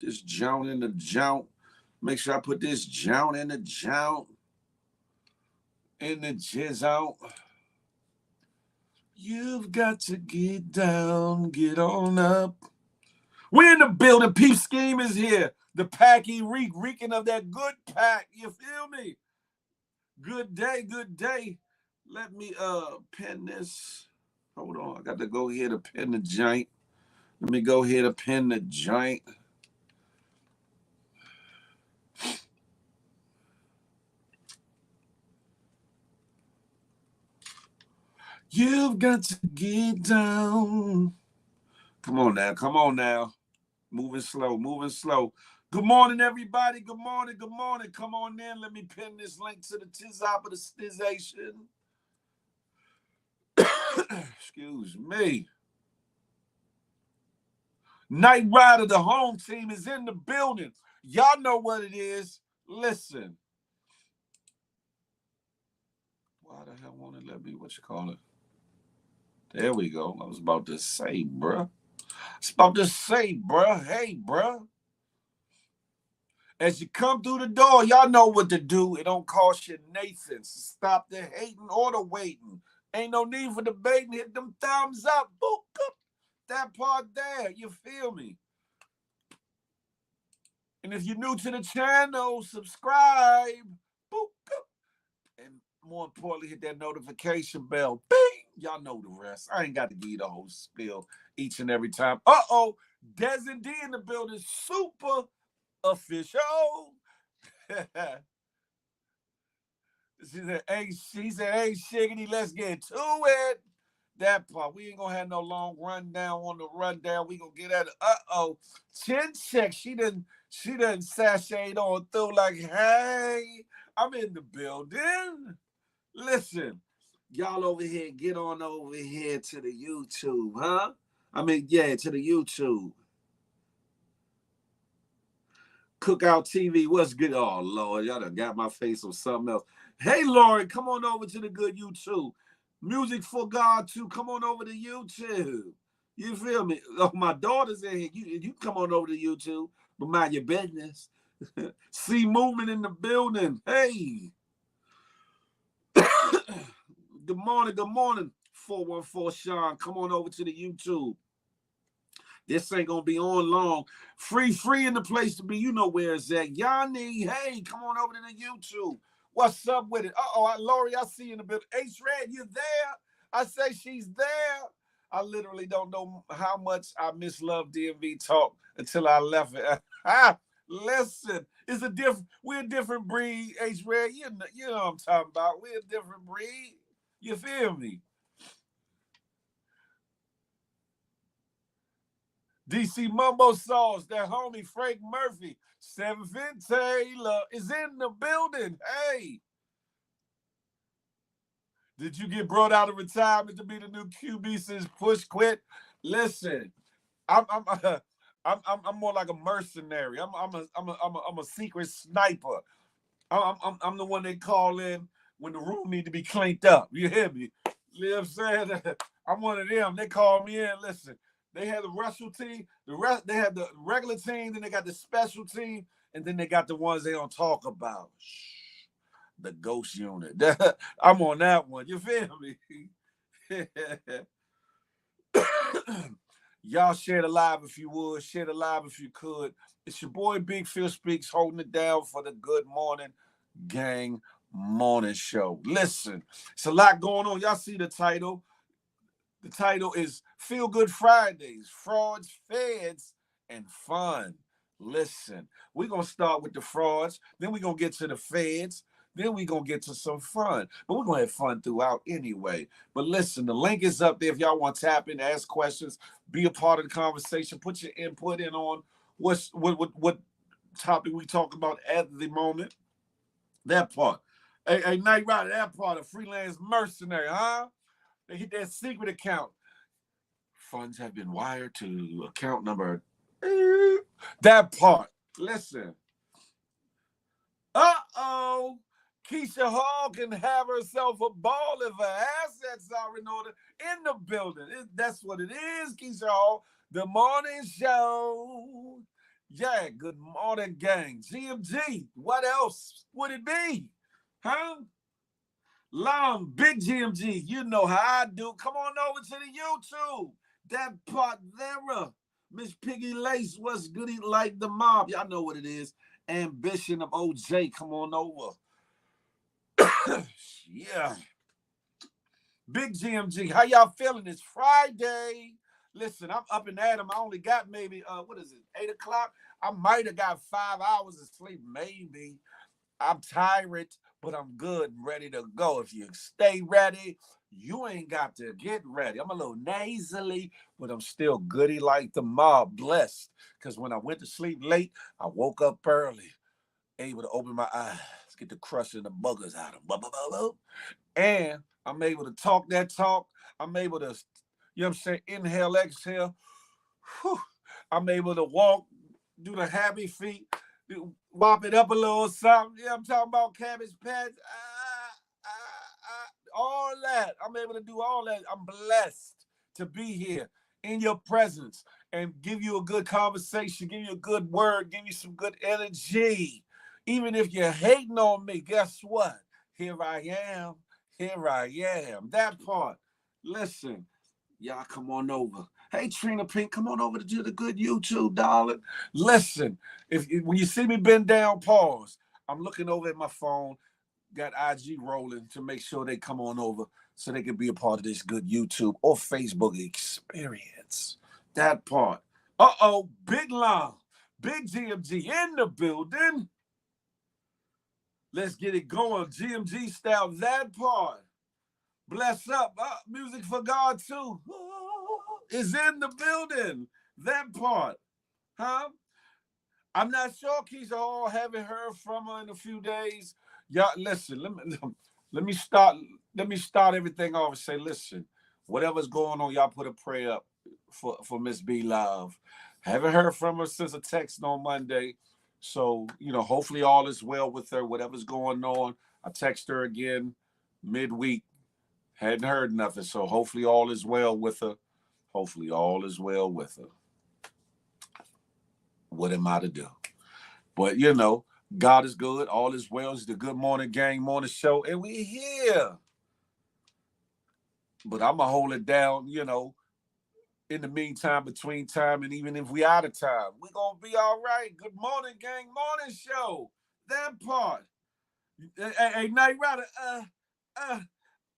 this joint in the joint. Make sure I put this joint in the joint. In the jizz out. You've got to get down, get on up. We're in the building. Peep Scheme is here. The packy reeking of that good pack. You feel me? Good day, good day. Let me pin this. Hold on. I got to go here to pin the joint. Let me go here to pin the joint. You've got to get down. Come on now. Come on now. Moving slow, moving slow. Good morning, everybody. Good morning, good morning. Come on in. Let me pin this link to the Tizop of the Stization. Excuse me. Night Rider, the home team, is in the building. Y'all know what it is. Listen. Why the hell won't it let me, what you call it? There we go. I was about to say, bruh. Hey, bruh. As you come through the door, y'all know what to do. It don't cost you Nathan. So stop the hating or the waiting. Ain't no need for debating. Hit them thumbs up. Boop, up. That part there. You feel me? And if you're new to the channel, subscribe. Boop, up. And more importantly, hit that notification bell. Bing! Y'all know the rest. I ain't got to give you the whole spiel each and every time. Uh-oh. Des and D in the building. Super official. She said, hey, Shiggity, let's get to it. That part. We ain't gonna have no long rundown on the rundown. We gonna get at it. Uh-oh. Chin check. She done sashayed on through like, hey, I'm in the building. Listen, y'all over here, get on over here to the YouTube, huh? To the YouTube. Cookout TV, what's good? Oh, Lord, y'all done got my face on something else. Hey, Lauren, come on over to the good YouTube. Music for God, too. Come on over to YouTube. You feel me? Oh, my daughter's in here. You come on over to YouTube, but mind your business. See movement in the building. Hey. Good morning, 414 Sean. Come on over to the YouTube. This ain't gonna be on long. Free in the place to be. You know where it's at. Yanni, hey, come on over to the YouTube. What's up with it? Lori, I see you in the building. H-Red, you there? I say she's there. I literally don't know how much I miss Love DMV Talk until I left it. Listen, we're a different breed, H-Red. You know what I'm talking about. We're a different breed. You feel me? DC Mumbo Sauce, that homie Frank Murphy, 7th Taylor is in the building. Hey, did you get brought out of retirement to be the new QB since Push quit? Listen, I'm more like a mercenary. I'm a secret sniper. I'm the one they call in when the room need to be cleaned up. You hear me? You know what I'm saying? I'm one of them. They call me in. Listen. They had the wrestle team, they had the regular team, then they got the special team, and then they got the ones they don't talk about. The ghost unit. I'm on that one. You feel me? Y'all share the live if you would. Share the live if you could. It's your boy Big Phil Speaks holding it down for the Good Morning Gang Morning Show. Listen, it's a lot going on. Y'all see the title. The title is Feel Good Fridays, Frauds, Feds, and Fun. Listen, we're going to start with the frauds, then we're going to get to the feds, then we're going to get to some fun. But we're going to have fun throughout anyway. But listen, the link is up there if y'all want to tap in, ask questions, be a part of the conversation, put your input in on what topic we talk about at the moment. That part. Hey, Night Rider, that part, a freelance mercenary, huh? They hit that secret account. Funds have been wired to account number. That part. Listen. Uh-oh. Keisha Hall can have herself a ball if her assets are in order in the building. That's what it is, Keisha Hall. The morning show. Yeah, good morning, gang. GMG, what else would it be? Huh? Long, big GMG, you know how I do. Come on over to the YouTube. That part there. Miss Piggy Lace, what's goody like the mob? Y'all know what it is. Ambition of OJ, come on over. Yeah. Big GMG, how y'all feeling? It's Friday. Listen, I'm up and at 'em. I only got maybe, what is it, 8 o'clock? I might have got 5 hours of sleep, maybe. I'm tired, but I'm good and ready to go. If you stay ready, you ain't got to get ready. I'm a little nasally, but I'm still goody like the mob, blessed. Because when I went to sleep late, I woke up early, able to open my eyes, get the crushing the buggers out of them. And I'm able to talk that talk. I'm able to, you know what I'm saying, inhale, exhale. Whew. I'm able to walk, do the happy feet, mop it up a little something. Yeah, I'm talking about cabbage patch. All that. I'm able to do all that. I'm blessed to be here in your presence and give you a good conversation, give you a good word, give you some good energy. Even if you're hating on me, guess what? Here I am. Here I am. That part. Listen, y'all come on over. Hey, Trina Pink, come on over to do the good YouTube, darling. Listen, if when you see me bend down, pause. I'm looking over at my phone, got IG rolling to make sure they come on over so they can be a part of this good YouTube or Facebook experience. That part. Uh-oh, big long, big GMG in the building. Let's get it going. GMG style, that part. Bless up. Music for God too. Is in the building. That part. Huh? I'm not sure, Keisha Hall. Haven't heard from her in a few days. Y'all, listen, let me start. Let me start everything off and say, listen, whatever's going on, y'all put a prayer up for Miss B Love. Haven't heard from her since a text on Monday. So, hopefully all is well with her, whatever's going on. I text her again midweek. Hadn't heard nothing. So hopefully all is well with her. Hopefully all is well with her. What am I to do? But God is good. All is well. It's the Good Morning Gang morning show. And we here. But I'm going to hold it down, in the meantime, between time, and even if we out of time, we're going to be all right. Good Morning Gang morning show. That part. Hey, Night Rider, uh, uh,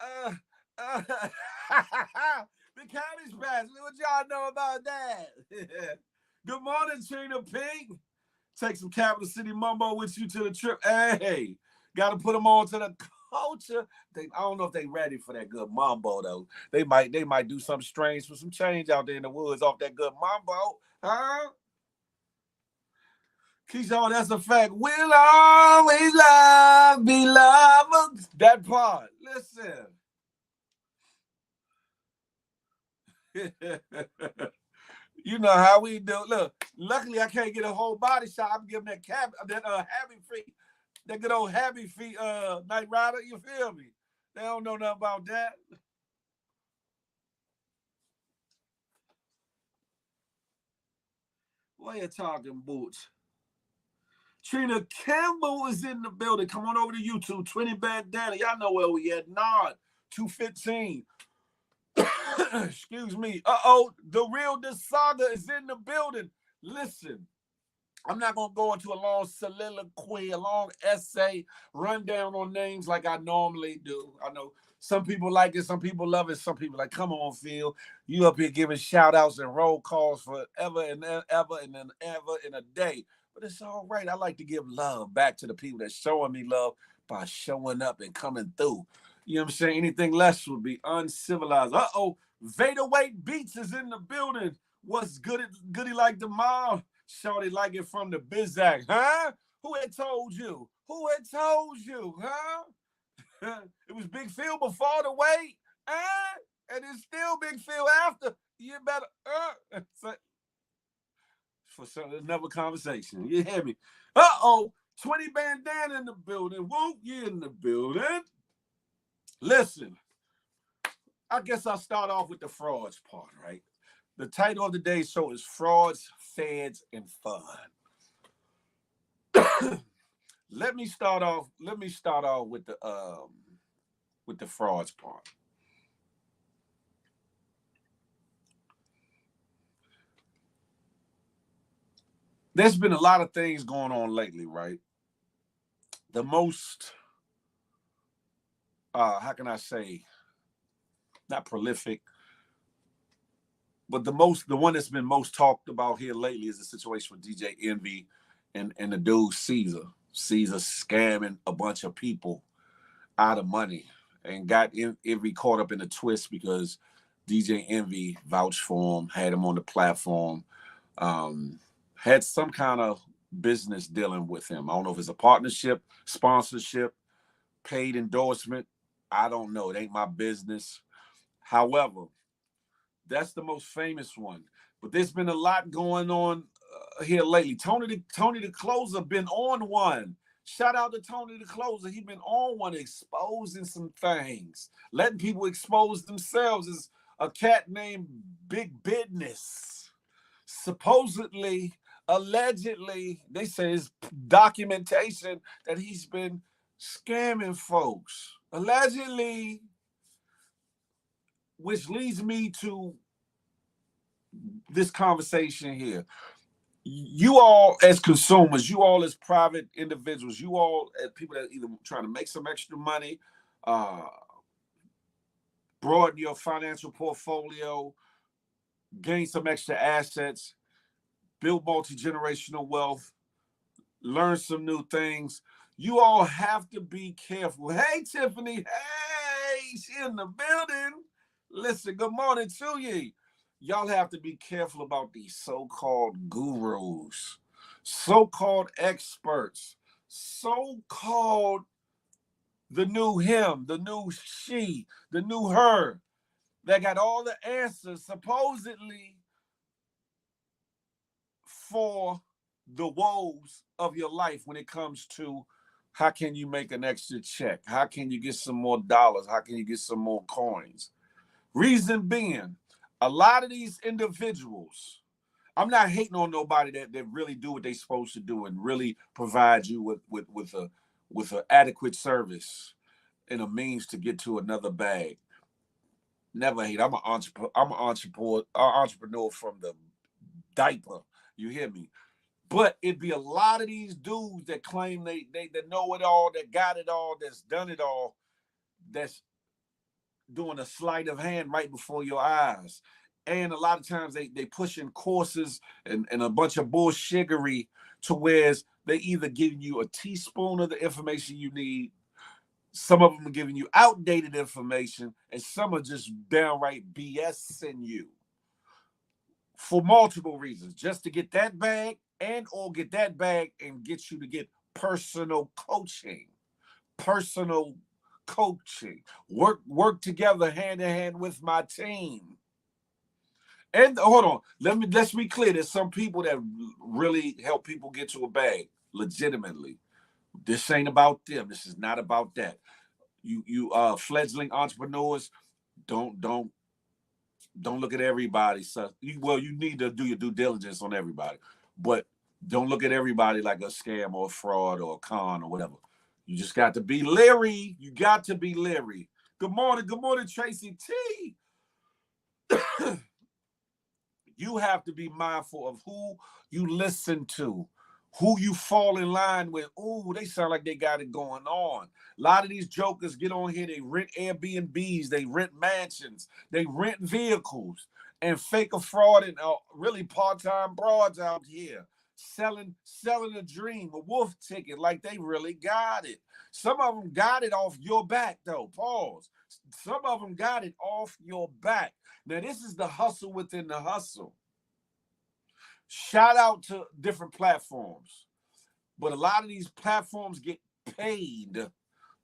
uh. The cabbage patch. What y'all know about that? Good morning, Trina Pink. Take some Capital City Mumbo with you to the trip. Hey, got to put them on to the culture. I don't know if they ready for that good mambo though. They might do something strange for some change out there in the woods off that good mambo, huh? Keisha, that's a fact. We'll always be lovers. That part. Listen. You know how we do. Look, luckily I can't get a whole body shot. I'm giving that happy feet, that good old happy feet Night Rider. You feel me? They don't know nothing about that. What you talking, Boots? Trina Campbell is in the building. Come on over to YouTube. 20 Bandana. Y'all know where we at. Nod 215. Excuse me. The real Desaga is in the building. Listen, I'm not going to go into a long soliloquy, a long essay, rundown on names like I normally do. I know some people like it, some people love it, some people like, come on, Phil. You up here giving shout outs and roll calls forever and ever and then ever in a day. But it's all right. I like to give love back to the people that's showing me love by showing up and coming through. You know what I'm saying? Anything less would be uncivilized. Vader Weight Beats is in the building. What's goody like the mom? Shorty like it from the Bizac, huh? Who had told you? Who had told you, huh? It was Big Phil before the weight, huh? And it's still Big Phil after. You better, for another conversation. You hear me? 20 Bandana in the building. Whoop, you in the building. Listen, I guess I'll start off with the frauds part, right? The title of today's show is Frauds, Feds, and Fun. Let me start off. Let me start off with the frauds part. There's been a lot of things going on lately, right? The most, how can I say, not prolific, but the one that's been most talked about here lately is the situation with DJ Envy and the dude Caesar. Caesar scamming a bunch of people out of money and got Envy caught up in a twist because DJ Envy vouched for him, had him on the platform, um, had some kind of business dealing with him. I don't know if it's a partnership, sponsorship, paid endorsement. I don't know. It ain't my business. However, that's the most famous one. But there's been a lot going on here lately. Tony the Closer been on one. Shout out to Tony the Closer. He been on one, exposing some things, letting people expose themselves. Is a cat named Big Business. Supposedly, allegedly, they say his documentation that he's been scamming folks. Allegedly, which leads me to this conversation here. You all as consumers, you all as private individuals, you all as people that either trying to make some extra money, uh, broaden your financial portfolio, gain some extra assets, build multi-generational wealth, learn some new things. You all have to be careful. Hey, Tiffany. Hey, she in the building. Listen, good morning to you. Y'all have to be careful about these so-called gurus, so-called experts, so-called the new him, the new she, the new her that got all the answers supposedly for the woes of your life when it comes to how can you make an extra check? How can you get some more dollars? How can you get some more coins? Reason being, a lot of these individuals, I'm not hating on nobody that really do what they're supposed to do and really provide you with an adequate service and a means to get to another bag. Never hate. I'm an entrepreneur. I'm an entrepreneur from the diaper. You hear me? But it'd be a lot of these dudes that claim they know it all, that got it all, that's done it all, that's doing a sleight of hand right before your eyes. And a lot of times they pushing courses and a bunch of bullshiggery to whereas they either giving you a teaspoon of the information you need, some of them are giving you outdated information, and some are just downright BSing you for multiple reasons, just to get that bag and or get that bag and get you to get personal coaching, personal coaching, work together hand in hand with my team. And hold on, let's be clear. There's some people that really help people get to a bag legitimately. This ain't about them. This is not about that. You fledgling entrepreneurs, don't don't don't look at everybody. So you need to do your due diligence on everybody, but don't look at everybody like a scam or a fraud or a con or whatever. You just got to be leery. You got to be leery. Good morning, Tracy T. You have to be mindful of who you listen to, who you fall in line with. Oh, they sound like they got it going on. A lot of these jokers get on here, they rent Airbnbs, they rent mansions, they rent vehicles, and fake a fraud and really part-time broads out here selling a dream, a wolf ticket like they really got it. Some of them got it off your back, though. Pause. Some of them got it off your back. Now, this is the hustle within the hustle. Shout out to different platforms. But a lot of these platforms get paid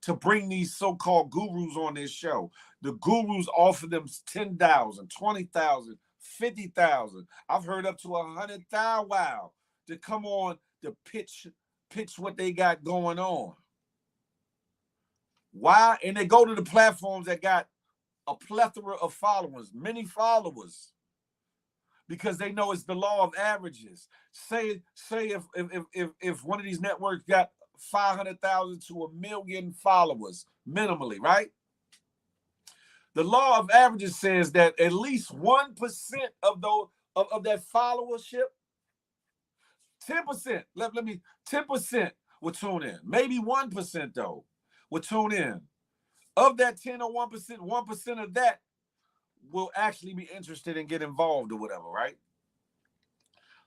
to bring these so-called gurus on their show. The gurus offer them 10,000, 20,000, 50,000. I've heard up to 100,000 wow to come on to pitch what they got going on. Why? And they go to the platforms that got a plethora of followers, many followers, because they know it's the law of averages. Say if one of these networks got 500,000 to 1 million followers minimally, right? The law of averages says that at least 1% of those of that followership, 10%, let me 10% will tune in. Maybe 1% though will tune in. Of that 10 or 1%, 1% of that will actually be interested and get involved or whatever, right?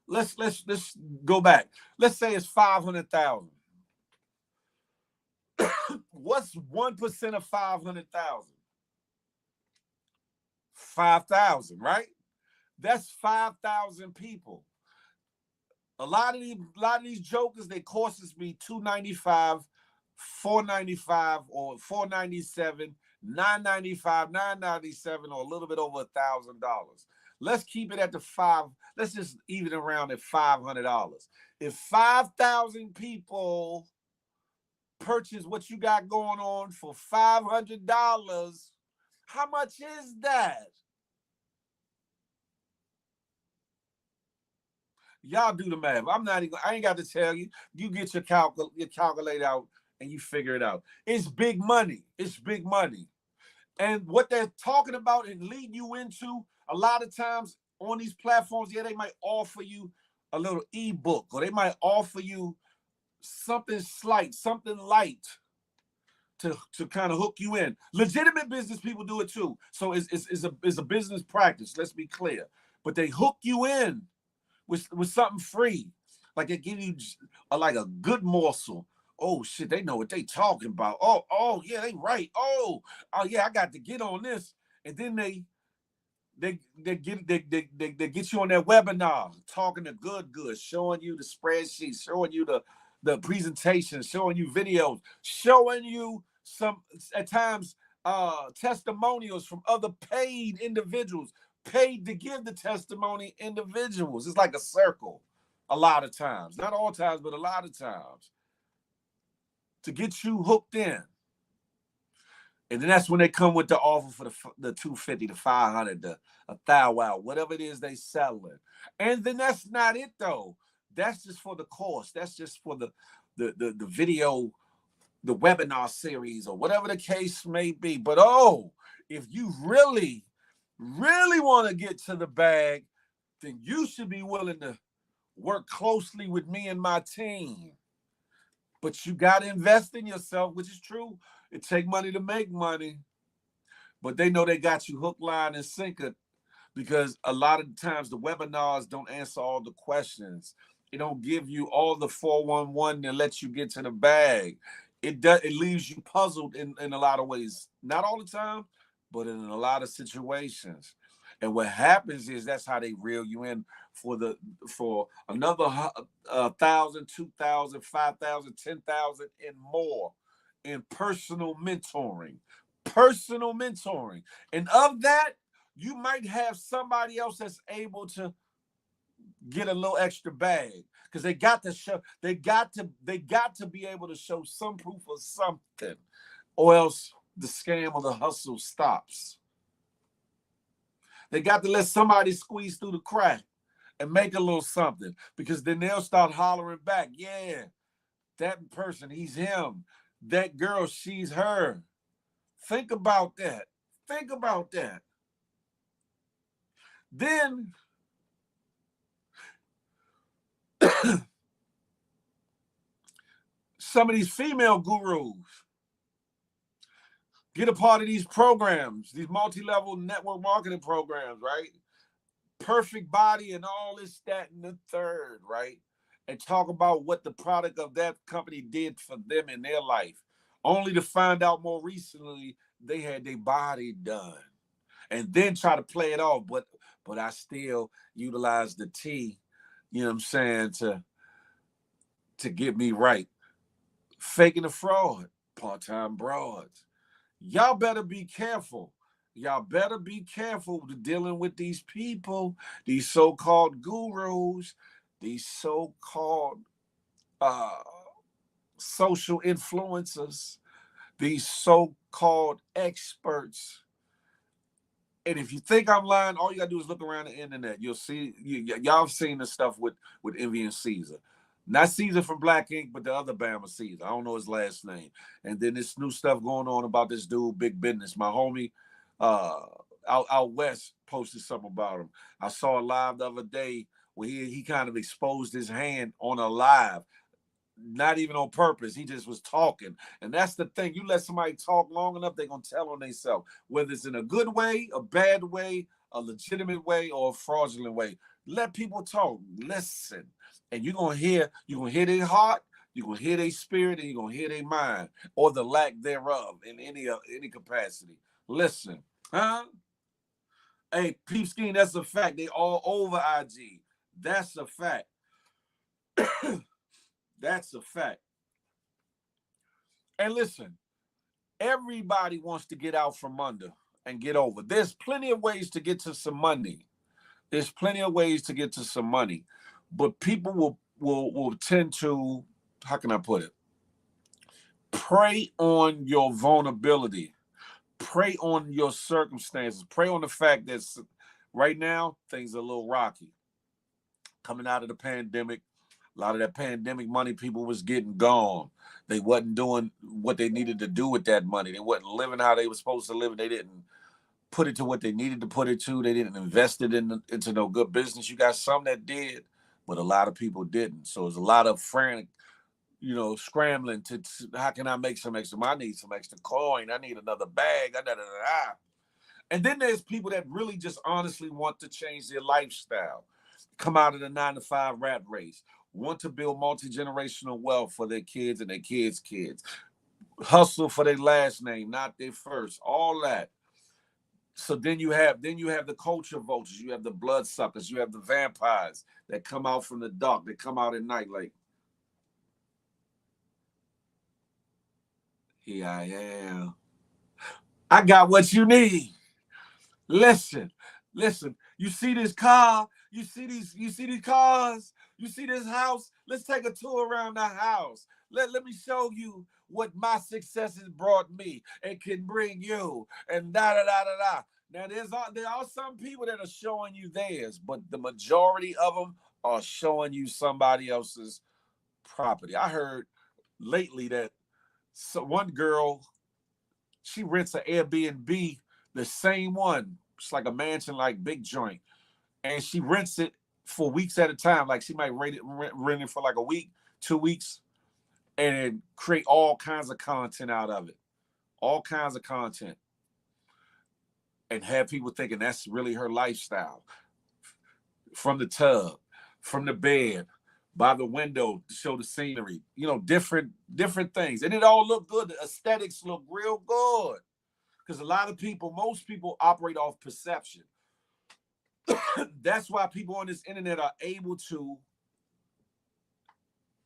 Let's go back. Let's say it's 500,000. What's 1% of 500,000? 5,000, right? That's 5,000 people. A lot of these jokers, their courses be $295, $495, or $497, $995, $997, or a little bit over $1,000. Let's keep it at the five. Let's just even around at $500. If 5,000 people purchase what you got going on for $500, how much is that? Y'all do the math. I ain't got to tell you. You get your calculator out and you figure it out. It's big money. It's big money. And what they're talking about and leading you into a lot of times on these platforms, yeah, they might offer you a little ebook, or they might offer you something slight, something light to kind of hook you in. Legitimate business people do it too. So it's a business practice. Let's be clear. But they hook you in with something free, like they give you like a good morsel. Oh shit, they know what they talking about. Oh yeah, they right. Oh yeah, I got to get on this. And then they get you on their webinar, talking the good, showing you the spreadsheet, showing you the presentation, showing you videos, showing you some at times testimonials from other paid individuals, paid to give the testimony individuals. It's like a circle a lot of times. Not all times, but a lot of times. To get you hooked in. And then that's when they come with the offer for the 250, the 500, the 1,000, whatever it is they selling. And then that's not it though. That's just for the course. That's just for the video, the webinar series, or whatever the case may be. But if you really, really want to get to the bag, then you should be willing to work closely with me and my team. But you got to invest in yourself, which is true. It takes money to make money. But they know they got you hook, line, and sinker, because a lot of times the webinars don't answer all the questions. It don't give you all the 411 that lets you get to the bag. It leaves you puzzled in a lot of ways. Not all the time, but in a lot of situations. And what happens is that's how they reel you in for another 1,000, 2,000, 5,000, 10,000, and more in personal mentoring. Personal mentoring. And of that, you might have somebody else that's able to get a little extra bag, because they got to be able to show some proof of something, or else the scam or the hustle stops. They got to let somebody squeeze through the crack and make a little something, because then they'll start hollering back, yeah, that person, he's him. That girl, she's her. Think about that. Think about that. Then some of these female gurus get a part of these programs, these multi-level network marketing programs, right? Perfect body and all this, that, and the third, right? And talk about what the product of that company did for them in their life, only to find out more recently they had their body done. And then try to play it off, but I still utilize the T, you know what I'm saying, to get me right. Faking a fraud, part-time broads. Y'all better be careful. Y'all better be careful dealing with these people, these so-called gurus, these so-called social influencers, these so-called experts. And if you think I'm lying, all you gotta do is look around the internet. You'll see, y'all have seen the stuff with Envy and Caesar. Not Caesar from Black Ink, but the other Bama Caesar. I don't know his last name. And then this new stuff going on about this dude, Big Business. My homie uh, out west posted something about him. I saw a live the other day where he kind of exposed his hand on a live, not even on purpose. He just was talking. And that's the thing. You let somebody talk long enough, they're going to tell on themselves, whether it's in a good way, a bad way, a legitimate way, or a fraudulent way. Let people talk. Listen. And you're gonna hear their heart, you're gonna hear their spirit, and you're gonna hear their mind, or the lack thereof in any capacity. Listen, huh? Hey, peep scheme, that's a fact. They all over IG. That's a fact. That's a fact. And listen, everybody wants to get out from under and get over. There's plenty of ways to get to some money. There's plenty of ways to get to some money, but people will tend to, how can I put it? Prey on your vulnerability. Prey on your circumstances. Prey on the fact that right now things are a little rocky. Coming out of the pandemic, a lot of that pandemic money people was getting gone. They wasn't doing what they needed to do with that money. They wasn't living how they were supposed to live. And they didn't put it to what they needed to put it to. They didn't invest it into no good business. You got some that did, but a lot of people didn't. So there's a lot of frantic, scrambling to how can I make some extra money? I need some extra coin. I need another bag. And then there's people that really just honestly want to change their lifestyle, come out of the 9-to-5 rat race, want to build multi-generational wealth for their kids and their kids' kids, hustle for their last name, not their first, all that. So then you have the culture vultures, you have the bloodsuckers, you have the vampires that come out from the dark, they come out at night like, here I am. I got what you need. Listen, listen. You see this car? You see these cars? You see this house? Let's take a tour around the house. Let me show you what my success has brought me and can bring you. And da da da da da. Now there are some people that are showing you theirs, but the majority of them are showing you somebody else's property. I heard lately that one girl, she rents an Airbnb, the same one. It's like a mansion, like big joint, and she rents it for weeks at a time. Like she might rent it for like a week, 2 weeks, and create all kinds of content out of it, all kinds of content, and have people thinking that's really her lifestyle. From the tub, from the bed, by the window to show the scenery, different things, and it all look good. The aesthetics look real good. Because a lot of people, most people operate off perception. That's why people on this internet are able to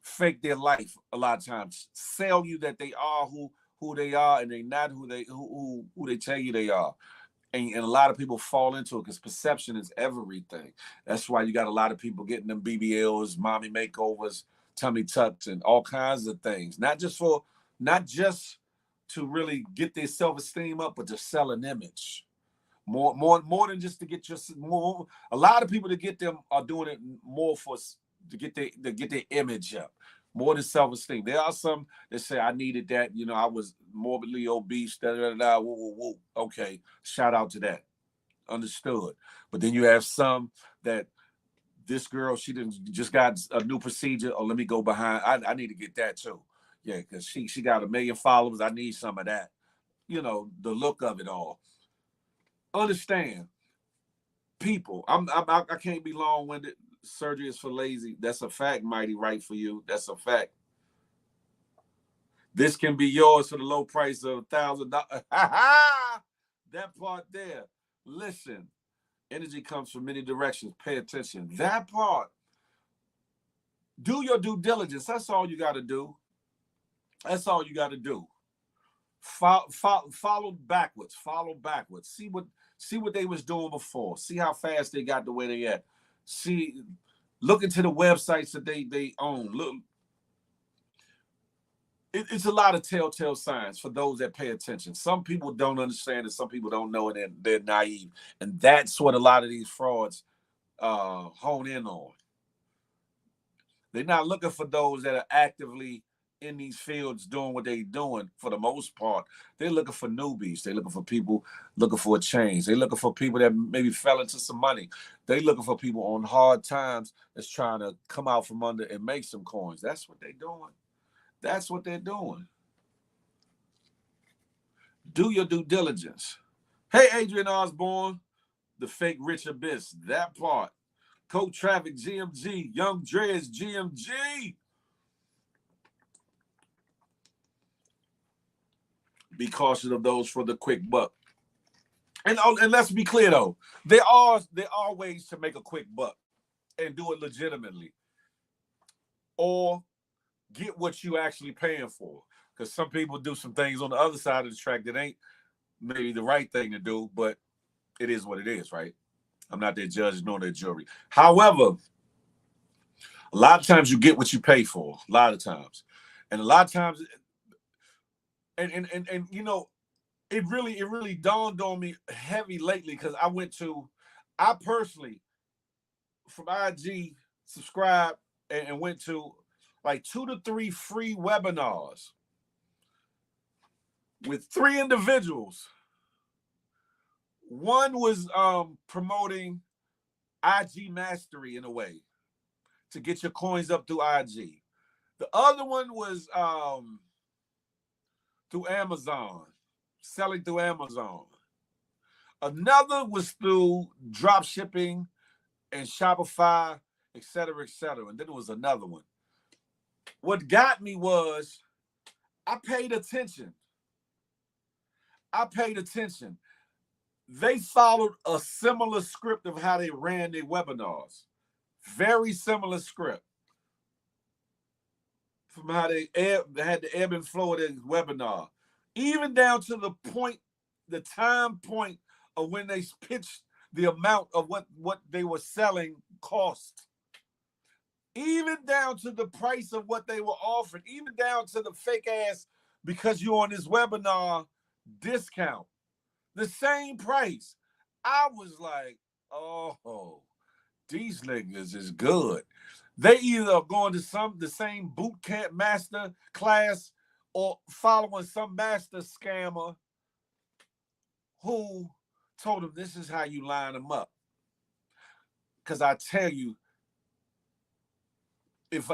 fake their life a lot of times, sell you that they are who they are, and they're not who they tell you they are. And a lot of people fall into it because perception is everything. That's why you got a lot of people getting them BBLs, mommy makeovers, tummy tucks, and all kinds of things. Not just to really get their self-esteem up, but to sell an image. More than just to get your more. A lot of people to get them are doing it more to get their image up, more than self-esteem. There are some that say I needed that. I was morbidly obese. Da da da. Woo, woo, woo. Okay, shout out to that. Understood. But then you have some that this girl, she just got a new procedure. Oh, let me go behind. I need to get that too. Yeah, because she got 1 million followers. I need some of that. The look of it all. Understand, people. I can't be long-winded. Surgery is for lazy. That's a fact. Mighty right for you. That's a fact. This can be yours for the low price of $1,000. That part there. Listen, energy comes from many directions. Pay attention. That part. Do your due diligence. That's all you got to do. That's all you got to do. Follow backwards. Follow backwards. See what they was doing before. See how fast they got the way they at. Look into the websites that they own. Look, it's a lot of telltale signs for those that pay attention. Some people don't understand and some people don't know, and they're naive. And that's what a lot of these frauds hone in on. They're not looking for those that are actively in these fields doing what they're doing for the most part. They're looking for newbies. They're looking for people looking for a change. They're looking for people that maybe fell into some money. They're looking for people on hard times that's trying to come out from under and make some coins. That's what they're doing. That's what they're doing. Do your due diligence. Hey, Adrian Osborne, the fake Rich Abyss, that part. Coach Traffic, GMG, Young Dreads, GMG. Be cautious of those for the quick buck. And let's be clear though, there are ways to make a quick buck and do it legitimately, or get what you actually paying for. Because some people do some things on the other side of the track that ain't maybe the right thing to do, but it is what it is, right? I'm not their judge nor their jury. However, a lot of times you get what you pay for. A lot of times, and a lot of times, and you know, it really dawned on me heavy lately because I personally from IG subscribed and went to like 2 to 3 free webinars with 3 individuals. One was promoting IG mastery in a way to get your coins up through IG. The other one was through Amazon, selling through Amazon. Another was through drop shipping and Shopify, et cetera, et cetera. And then there was another one. What got me was I paid attention. They followed a similar script of how they ran their webinars. Very similar script from how they had the ebb and flow of their webinar. Even down to the time point of when they pitched the amount of what they were selling cost. Even down to the price of what they were offering. Even down to the fake ass, because you're on this webinar, discount. The same price. I was like, oh, these niggas is good. They either are going to the same boot camp master class or following some master scammer who told them this is how you line them up. Because I tell you, if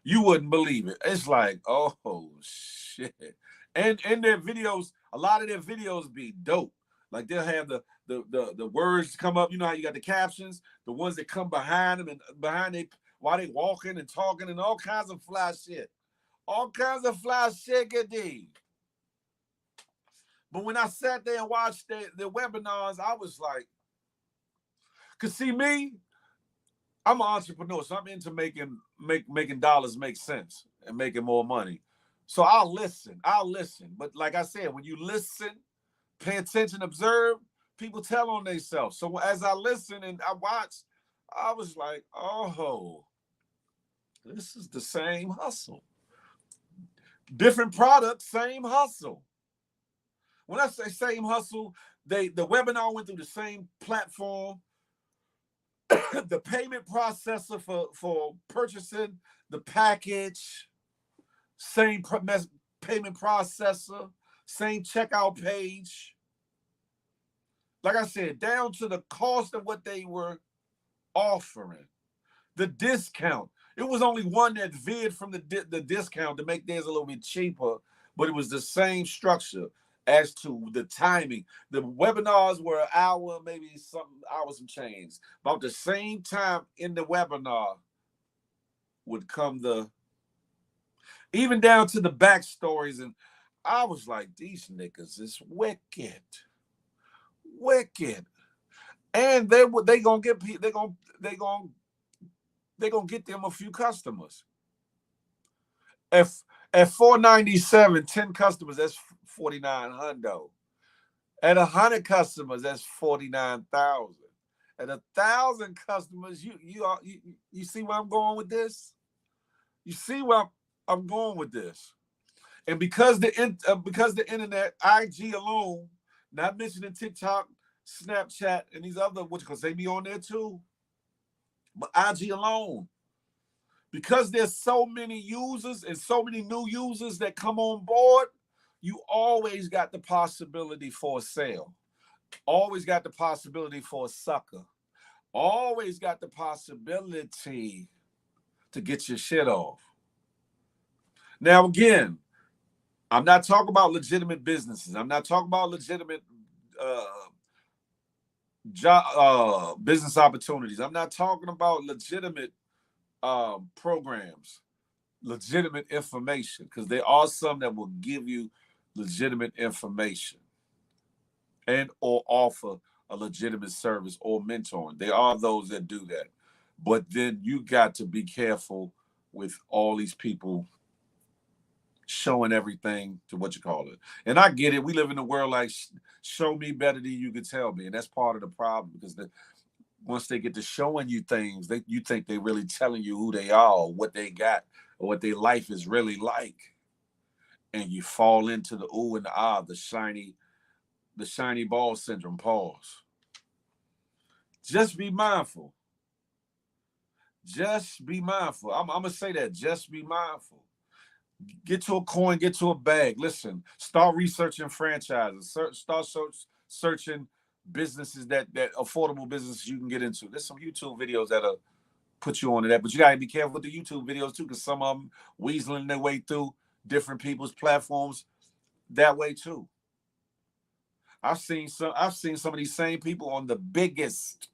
you wouldn't believe it, it's like, oh shit. And their videos, a lot of their videos be dope. Like they'll have the words come up. You know how you got the captions, the ones that come behind them and behind they while they walking and talking and all kinds of fly shit. All kinds of fly shit, get these. But when I sat there and watched the webinars, I was like, cause see me, I'm an entrepreneur, so I'm into making dollars make sense and making more money. So I'll listen. But like I said, when you listen, pay attention, observe, people tell on themselves. So as I listen and I watch, I was like, oh, this is the same hustle. Different product, same hustle. When I say same hustle, the webinar went through the same platform. The payment processor for purchasing the package, same payment processor, same checkout page. Like I said, down to the cost of what they were offering. The discount. It was only one that veered from the discount to make theirs a little bit cheaper, but it was the same structure as to the timing. The webinars were an hour, maybe some hours and change. About the same time in the webinar would come even down to the backstories. And I was like, these niggas is wicked. And they gonna get them a few customers. At $497, 10 customers, that's 49 hundo. At 100 customers, that's 49,000. At 1,000 customers, you see where I'm going with this? You see where I'm going with this? And because the internet, IG alone, not mentioning TikTok, Snapchat, and these other, because they be on there too. But IG alone, Because there's so many users and so many new users that come on board, you always got the possibility for a sale. Always got the possibility for a sucker. Always got the possibility to get your shit off. Now, again, I'm not talking about legitimate businesses. I'm not talking about legitimate business opportunities. I'm not talking about legitimate programs, legitimate information, because there are some that will give you legitimate information and or offer a legitimate service or mentoring. There are those that do that. But then you got to be careful with all these people showing everything to what you call it. And I get it. We live in a world like show me better than you can tell me. And that's part of the problem, because once they get to showing you things, you think they're really telling you who they are, or what they got, or what their life is really like. And you fall into the ooh and the ah, the shiny ball syndrome. Pause. Just be mindful. Just be mindful. I'm going to say that. Just be mindful. Get to a coin, get to a bag. Listen, start researching franchises. Start searching businesses that affordable businesses you can get into. There's some YouTube videos that'll put you on to that, but you got to be careful with the YouTube videos too, because some of them weaseling their way through different people's platforms that way too. I've seen some of these same people on the biggest,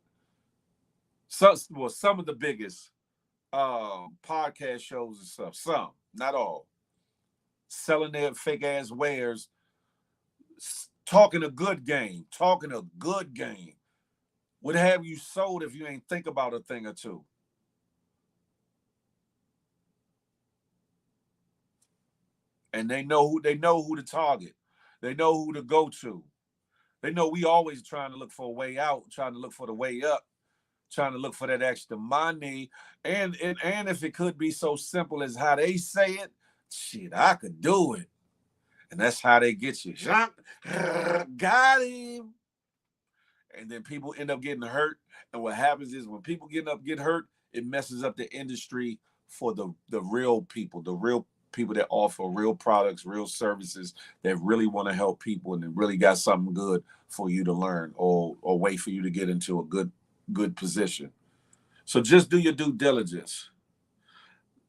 some of the biggest podcast shows and stuff. Some, not all, selling their fake ass wares, talking a good game. Would have you sold if you ain't think about a thing or two. And they know who to target. They know who to go to. They know we always trying to look for a way out, trying to look for the way up, trying to look for that extra money. And if it could be so simple as how they say it, shit, I could do it. And that's how they get you. Got him. And then people end up getting hurt. And what happens is when people get hurt, it messes up the industry for the real people that offer real products, real services, that really want to help people and really got something good for you to learn, or way for you to get into a good position. So just do your due diligence.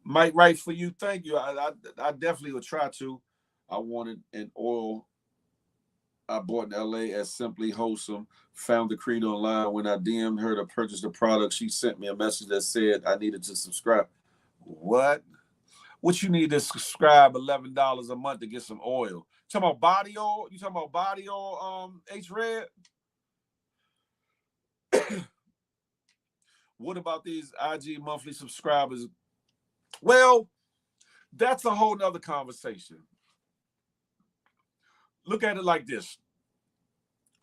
Might right for you. Thank you. I definitely will try to. I wanted an oil I bought in LA at Simply Wholesome. Found the creed online. When I DM'd her to purchase the product, she sent me a message that said I needed to subscribe. What? What you need to subscribe $11 a month to get some oil? You talking about body oil? You talking about body oil, H-Red? What about these IG monthly subscribers? Well, that's a whole nother conversation. Look at it like this.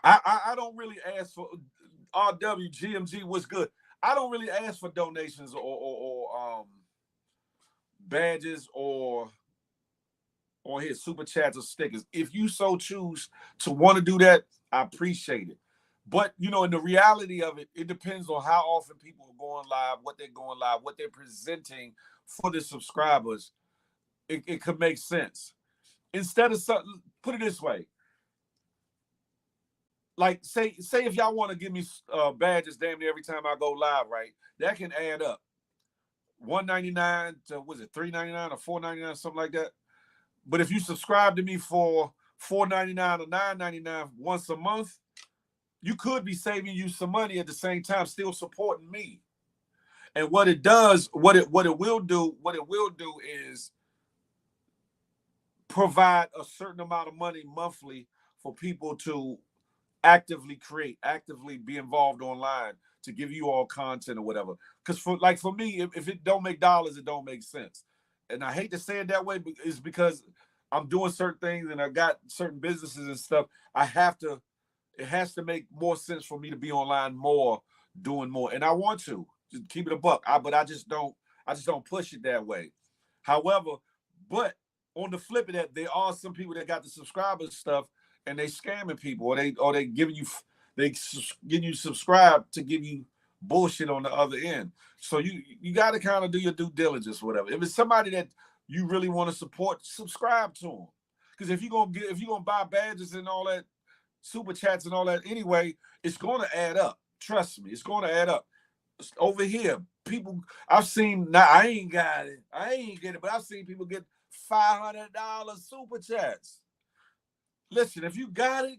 I don't really ask for RW, GMG, what's good. I don't really ask for donations or badges or his super chats or stickers. If you so choose to want to do that, I appreciate it. But, in the reality of it, it depends on how often people are going live, what they're going live, what they're presenting for the subscribers. It could make sense. Instead of put it this way. Like, say if y'all want to give me badges damn near every time I go live, right? That can add up. $1.99 to, was it $3.99 or $4.99, something like that? But if you subscribe to me for $4.99 or $9.99 once a month, you could be saving you some money at the same time, still supporting me. And what it does, what it will do is provide a certain amount of money monthly for people to actively create, actively be involved online, to give you all content or whatever. Because for me, if it don't make dollars, it don't make sense. And I hate to say it that way, but it's because I'm doing certain things and I got certain businesses and stuff. It has to make more sense for me to be online more, doing more. And I want to just keep it a buck. But I just don't push it that way. However, but on the flip of that, there are some people that got the subscribers stuff and they scamming people, or they giving you, they getting you subscribed to give you bullshit on the other end. So you got to kind of do your due diligence, whatever. If it's somebody that you really want to support, subscribe to them. Because if you're gonna buy badges and all that, super chats and all that anyway, it's gonna add up. Trust me, it's gonna add up. Over here, people I've seen. Now I ain't got it. I ain't get it, but I've seen people get $500 super chats. Listen, if you got it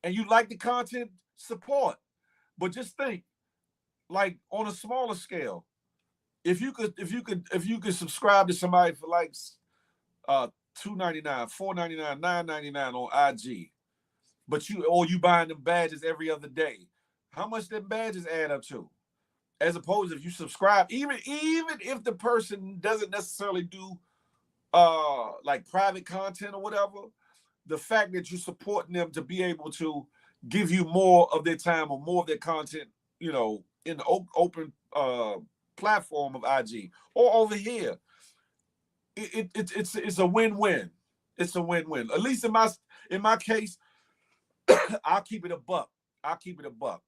and you like the content, support. But just think, like on a smaller scale, if you could subscribe to somebody for like $2.99, $4.99, $9.99 on IG, but you buying them badges every other day, how much them badges add up to? As opposed to if you subscribe, even if the person doesn't necessarily do like private content or whatever, the fact that you're supporting them to be able to give you more of their time or more of their content, in the open platform of IG or over here, it's a win-win. It's a win-win. At least in my case, I'll keep it a buck. I'll keep it a buck.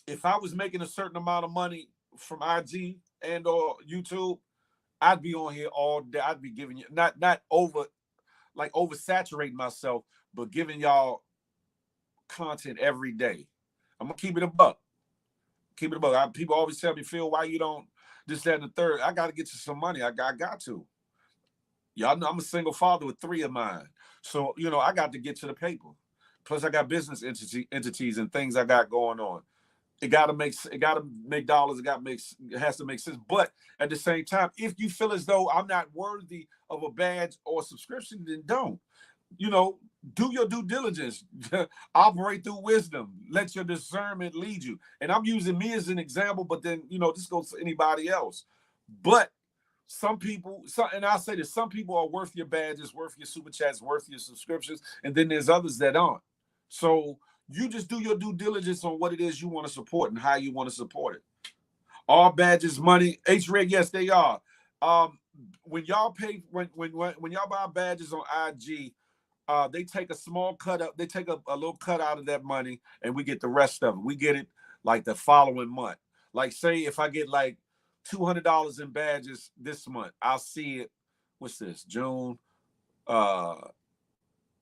If I was making a certain amount of money from IG and or YouTube, I'd be on here all day. I'd be giving you not oversaturating myself, but giving y'all content every day. I'm gonna keep it a buck. Keep it a buck. People always tell me, Phil, why you don't this, that, and the third? I got to get you some money. I got to. Y'all know I'm a single father with 3 of mine, so I got to get to the paper. Plus, I got business entities and things I got going on. It got to make dollars. It has to make sense. But at the same time, if you feel as though I'm not worthy of a badge or a subscription, then don't. Do your due diligence. Operate through wisdom. Let your discernment lead you. And I'm using me as an example, but then this goes to anybody else. But some people, and I'll say this: some people are worth your badges, worth your super chats, worth your subscriptions, and then there's others that aren't. So you just do your due diligence on what it is you want to support and how you want to support it. All badges, money, H-Red, yes, they are. When y'all pay, when y'all buy badges on IG, they take a small cut up. They take a little cut out of that money, and we get the rest of it. We get it like the following month. Like, say if I get like $200 in badges this month, I'll see it. What's this? June.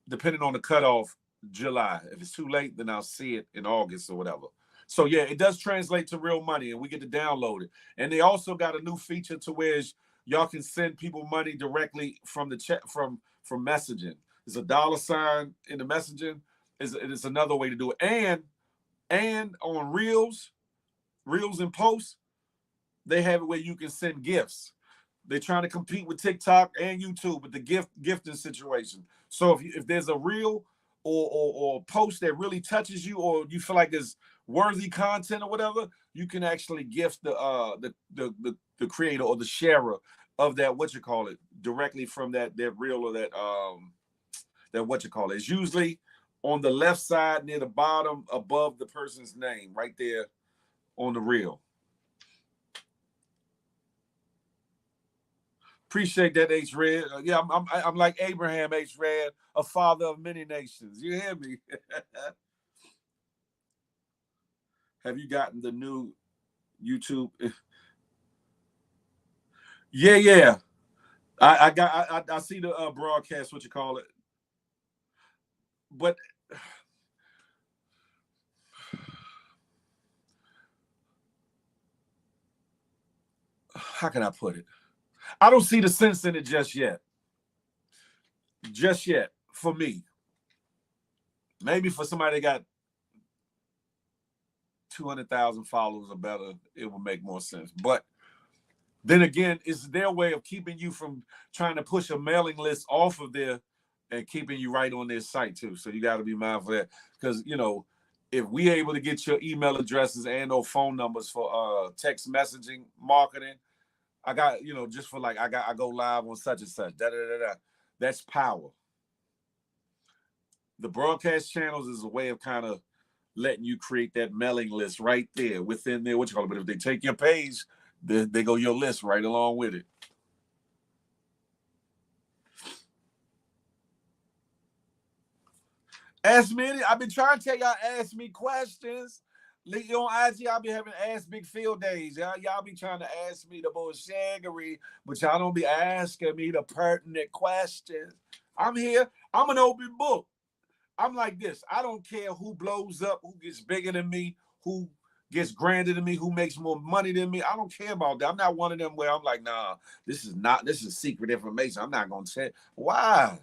Depending on the cutoff, July. If it's too late, then I'll see it in August or whatever. So yeah, it does translate to real money, and we get to download it. And they also got a new feature to where y'all can send people money directly from the chat from messaging. There's a $sign in the messaging. It's another way to do it. And on reels and posts, they have it where you can send gifts. They're trying to compete with TikTok and YouTube with the gifting situation. So if there's a reel or post that really touches you, or you feel like it's worthy content or whatever, you can actually gift the creator or the sharer of that directly from that reel or that It's usually on the left side near the bottom above the person's name, right there on the reel. Appreciate that, H-Red. Yeah, I'm like Abraham, H-Red, a father of many nations. You hear me? Have you gotten the new YouTube? Yeah. I see the broadcast, what you call it. But how can I put it? I don't see the sense in it just yet. Just yet, for me. Maybe for somebody that got 200,000 followers or better, it will make more sense. But then again, it's their way of keeping you from trying to push a mailing list off of there and keeping you right on their site too. So you got to be mindful of that. Because, if we able to get your email addresses and or phone numbers for text messaging marketing, I got, just for like, I go live on such and such, that's power. The broadcast channels is a way of kind of letting you create that mailing list right there within there, but if they take your page, they go your list right along with it. Ask me. I've been trying to tell y'all, ask me questions. On IG, I'll be having Ask Big Phil days. Y'all be trying to ask me the bullshaggery, but y'all don't be asking me the pertinent questions. I'm here. I'm an open book. I'm like this. I don't care who blows up, who gets bigger than me, who gets grander than me, who makes more money than me. I don't care about that. I'm not one of them where I'm like, nah, this is secret information. I'm not gonna say why.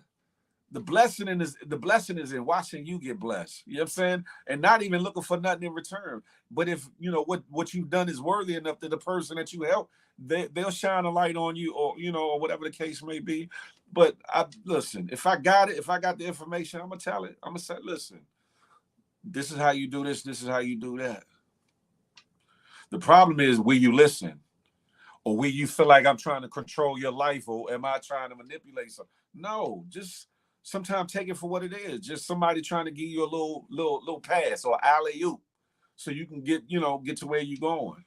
The blessing is in watching you get blessed. You know what I'm saying? And not even looking for nothing in return. But if you know what you've done is worthy enough that the person that you help, they'll shine a light on you, or or whatever the case may be. But I listen, if I got it, if I got the information, I'm gonna tell it. I'm gonna say, listen, this is how you do this is how you do that. The problem is, will you listen? Or will you feel like I'm trying to control your life, or am I trying to manipulate something? No, just sometimes take it for what it is. Just somebody trying to give you a little pass or alley oop, so you can get to where you're going.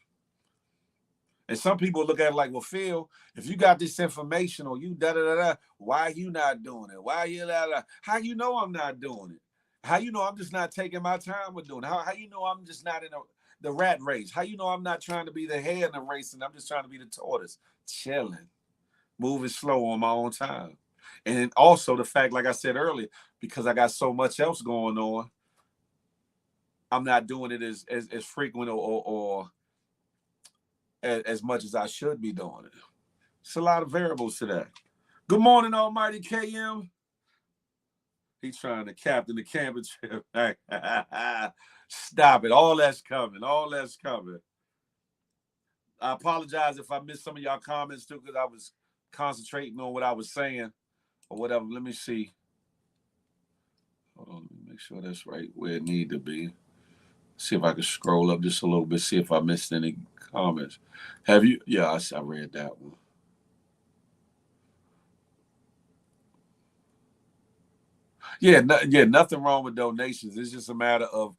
And some people look at it like, well, Phil, if you got this information or you da da da da, why you not doing it? Why you da da? How you know I'm not doing it? How you know I'm just not taking my time with doing it? How you know I'm just not in the rat race? How you know I'm not trying to be the hare in the race and I'm just trying to be the tortoise, chilling, moving slow on my own time? And also the fact, like I said earlier, because I got so much else going on, I'm not doing it as frequent or as much as I should be doing it. It's a lot of variables to that. Good morning, Almighty KM. He's trying to captain the championship. Stop it. All that's coming. All that's coming. I apologize if I missed some of y'all comments too, because I was concentrating on what I was saying or whatever. Let me see. Hold on. Let me make sure that's right where it need to be. See if I can scroll up just a little bit, see if I missed any comments. Have you? Yeah, I read that one. Yeah, nothing wrong with donations. It's just a matter of,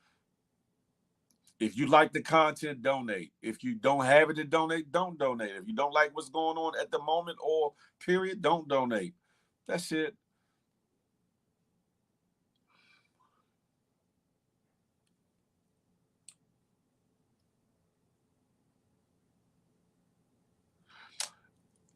if you like the content, donate. If you don't have it to donate, don't donate. If you don't like what's going on at the moment or period, don't donate. That's it.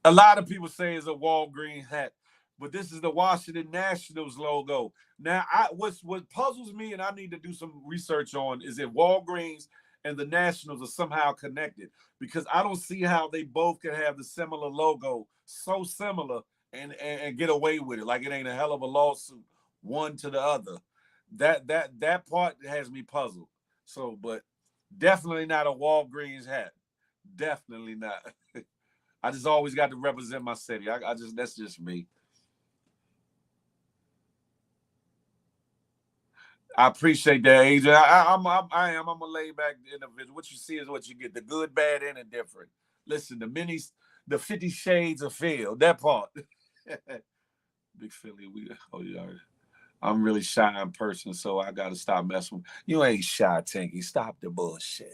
A lot of people say it's a Walgreens hat, but this is the Washington Nationals logo. Now, what puzzles me, and I need to do some research on, is if Walgreens and the Nationals are somehow connected, because I don't see how they both can have the similar logo, so similar, and get away with it like it ain't a hell of a lawsuit one to the other. That part has me puzzled. So, but definitely not a Walgreens hat. Definitely not. I just always got to represent my city. I just That's just me. I appreciate that, Adrian. I'm a laid back individual. What you see is what you get. The good, bad, and indifferent. Listen, the 50 Shades of Phil. That part. Big Philly, yeah. I'm really shy in person, so I gotta stop messing with you. Ain't shy, Tinky. Stop the bullshit,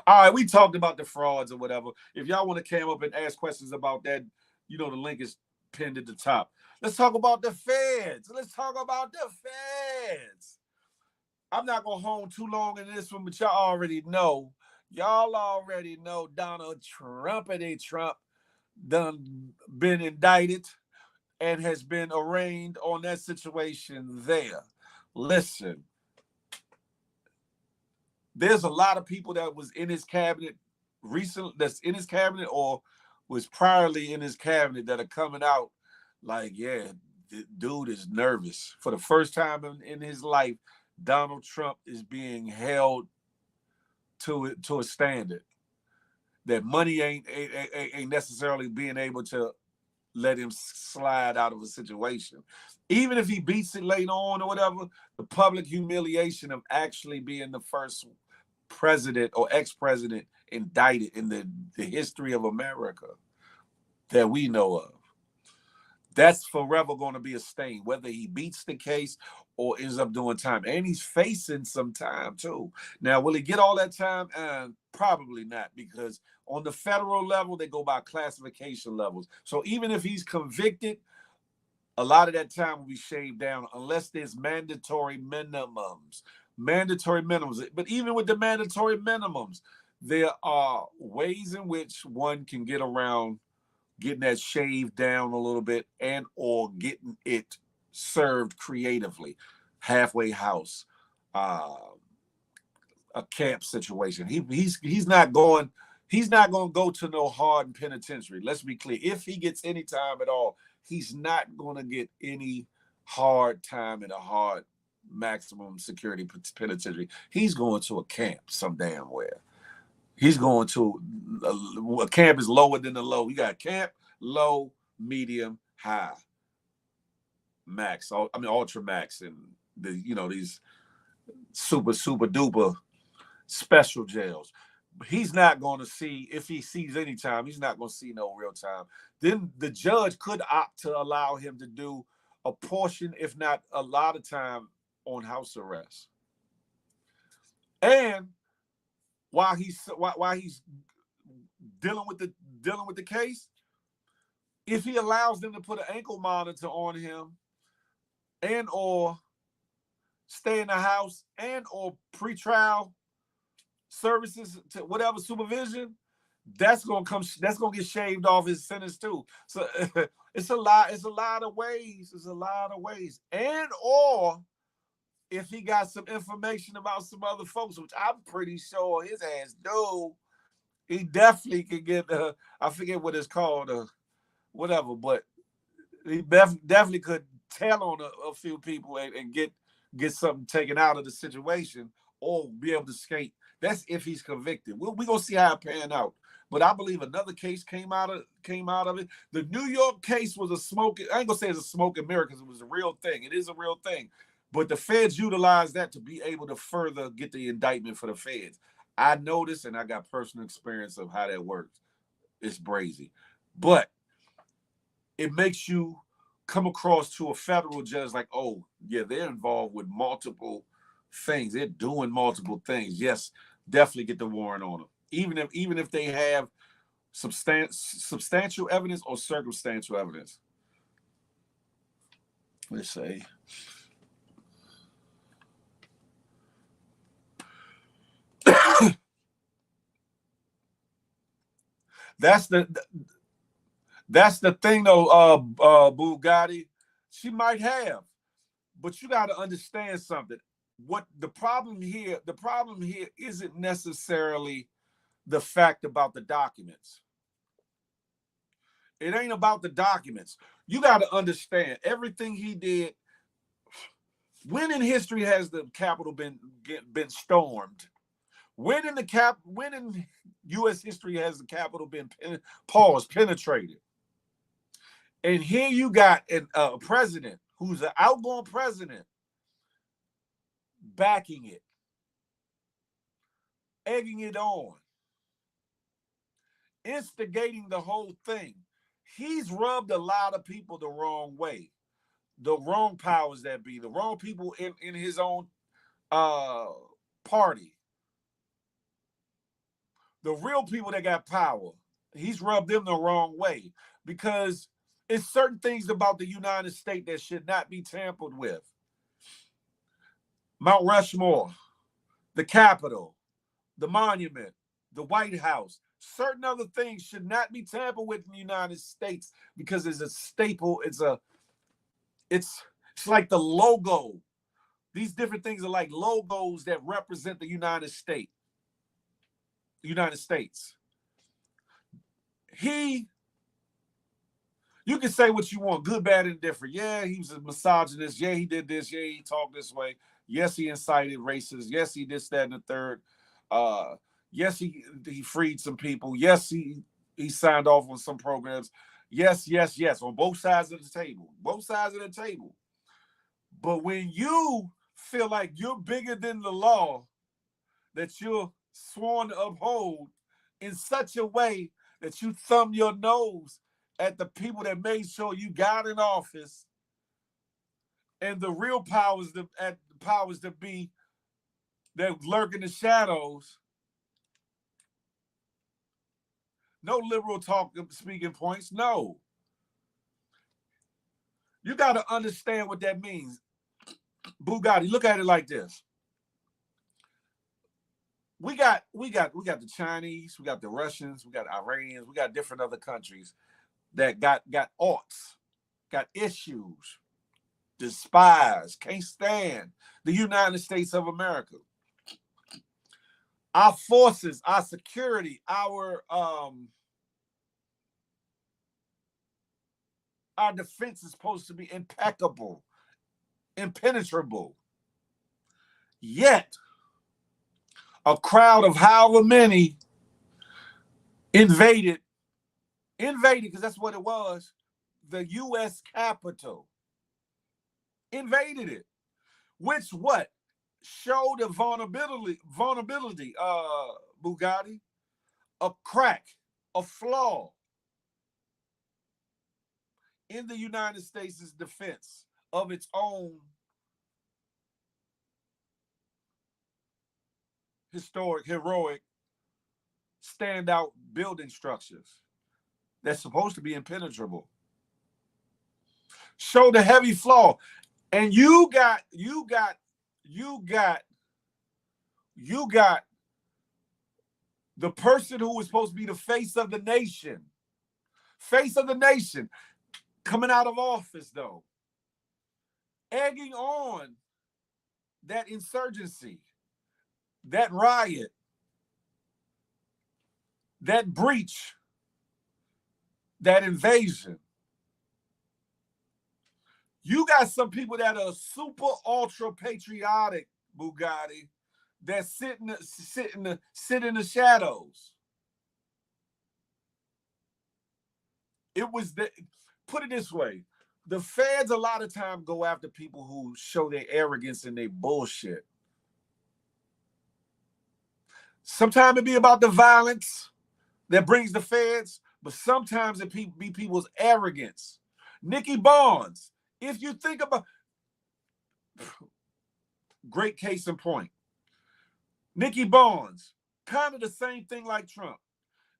all right, we talked about the frauds or whatever. If y'all want to come up and ask questions about that, the link is pinned at the top. Let's talk about the feds. Let's talk about the feds. I'm not gonna hold too long in this one, but y'all already know. Y'all already know Donald Trumpity Trump done been indicted and has been arraigned on that situation there. Listen, there's a lot of people that was in his cabinet recently, that's in his cabinet or was priorly in his cabinet, that are coming out like, yeah, the dude is nervous. For the first time in his life, Donald Trump is being held to a standard that money ain't necessarily being able to let him slide out of a situation. Even if he beats it later on or whatever, the public humiliation of actually being the first president or ex-president indicted in the history of America that we know of, that's forever going to be a stain, whether he beats the case or ends up doing time. And he's facing some time too. Now, will he get all that time? Probably not, because on the federal level, they go by classification levels. So even if he's convicted, a lot of that time will be shaved down unless there's mandatory minimums. mandatory minimums. But even with the mandatory minimums, there are ways in which one can get around getting that shaved down a little bit and or getting it served creatively. Halfway house, uh, a camp situation. He's not going to go to no hard penitentiary. Let's be clear. If he gets any time at all, he's not going to get any hard time in a hard maximum security penitentiary. He's going to a camp some damn where. He's going to a camp is lower than the low. You got camp, low, medium, high, max. I mean ultra max, and these super duper special jails. He's not going to see, if he sees any time, he's not going to see no real time. Then the judge could opt to allow him to do a portion, if not a lot of time, on house arrest. And while he's dealing with the case, if he allows them to put an ankle monitor on him and or stay in the house and or pretrial services to whatever supervision, that's gonna get shaved off his sentence too. So it's a lot of ways. And or if he got some information about some other folks, which I'm pretty sure his ass do, he definitely could get I forget what it's called, whatever, but he definitely could tell on a few people and get something taken out of the situation or be able to skate. That's if he's convicted. We're gonna see how it pan out. But I believe another case came out of it. The New York case was I ain't gonna say it's a smoke and mirror because it was a real thing. It is a real thing. But the feds utilized that to be able to further get the indictment for the feds. I noticed, and I got personal experience of how that works. It's brazy. But it makes you come across to a federal judge like, oh, yeah, they're involved with multiple things. They're doing multiple things. Yes, definitely get the warrant on them. Even if they have substantial evidence or circumstantial evidence. Let's say. That's the thing though, Bugatti. She might have, but you got to understand something. What the problem here isn't necessarily the fact about the documents. It ain't about the documents. You got to understand everything he did. When in history has the Capitol been stormed? When in U.S. history has the Capitol been penetrated? And here you got a president who's an outgoing president backing it, egging it on, instigating the whole thing. He's rubbed a lot of people the wrong way, the wrong powers that be, the wrong people in his own party. The real people that got power, he's rubbed them the wrong way because it's certain things about the United States that should not be tampered with. Mount Rushmore, the Capitol, the Monument, the White House, certain other things should not be tampered with in the United States because it's a staple. It's like the logo. These different things are like logos that represent the United States. You can say what you want, good, bad, and different. Yeah, he was a misogynist. Yeah, he did this. Yeah, he talked this way. Yes, he incited racists. Yes, he did that and the third. Yes, he freed some people. Yes, he signed off on some programs. Yes, on both sides of the table. But when you feel like you're bigger than the law that you're sworn to uphold in such a way that you thumb your nose at the people that made sure you got in office and the real powers that be that lurk in the shadows. No liberal speaking points. No. You got to understand what that means. Bugatti, look at it like this. we got the Chinese, we got the Russians, we got Iranians, we got different other countries that got oughts, got issues, despise, can't stand the United States of America. Our forces, our security, our defense is supposed to be impeccable, impenetrable. Yet, a crowd of however many invaded, because that's what it was, the U.S. Capitol. Invaded it, which what? Showed a vulnerability, Bugatti, a crack, a flaw in the United States' defense of its own heroic, standout building structures that's supposed to be impenetrable. Show the heavy flaw. And you got the person who was supposed to be the face of the nation, coming out of office, though, egging on that insurgency, that riot, that breach, that invasion. You got some people that are super ultra patriotic, Bugatti, that sit in the shadows. It was put it this way: the feds a lot of time go after people who show their arrogance and their bullshit. Sometimes it be about the violence that brings the feds, but sometimes it be people's arrogance. Nicky Barnes, if you think about, great case in point. Nicky Barnes, kind of the same thing like Trump.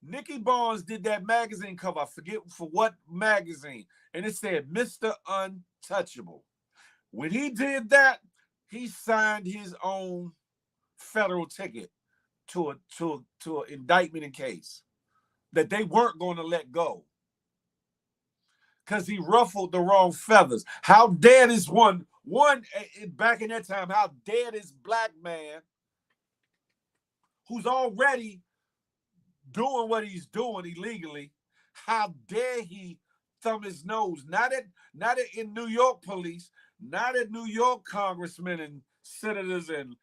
Nicky Barnes did that magazine cover, I forget for what magazine, and it said Mr. Untouchable. When he did that, he signed his own federal ticket to an indictment in case that they weren't going to let go because he ruffled the wrong feathers. How dare this one back in that time, how dare this black man who's already doing what he's doing illegally, how dare he thumb his nose, not at in New York police, not at New York congressmen and senators and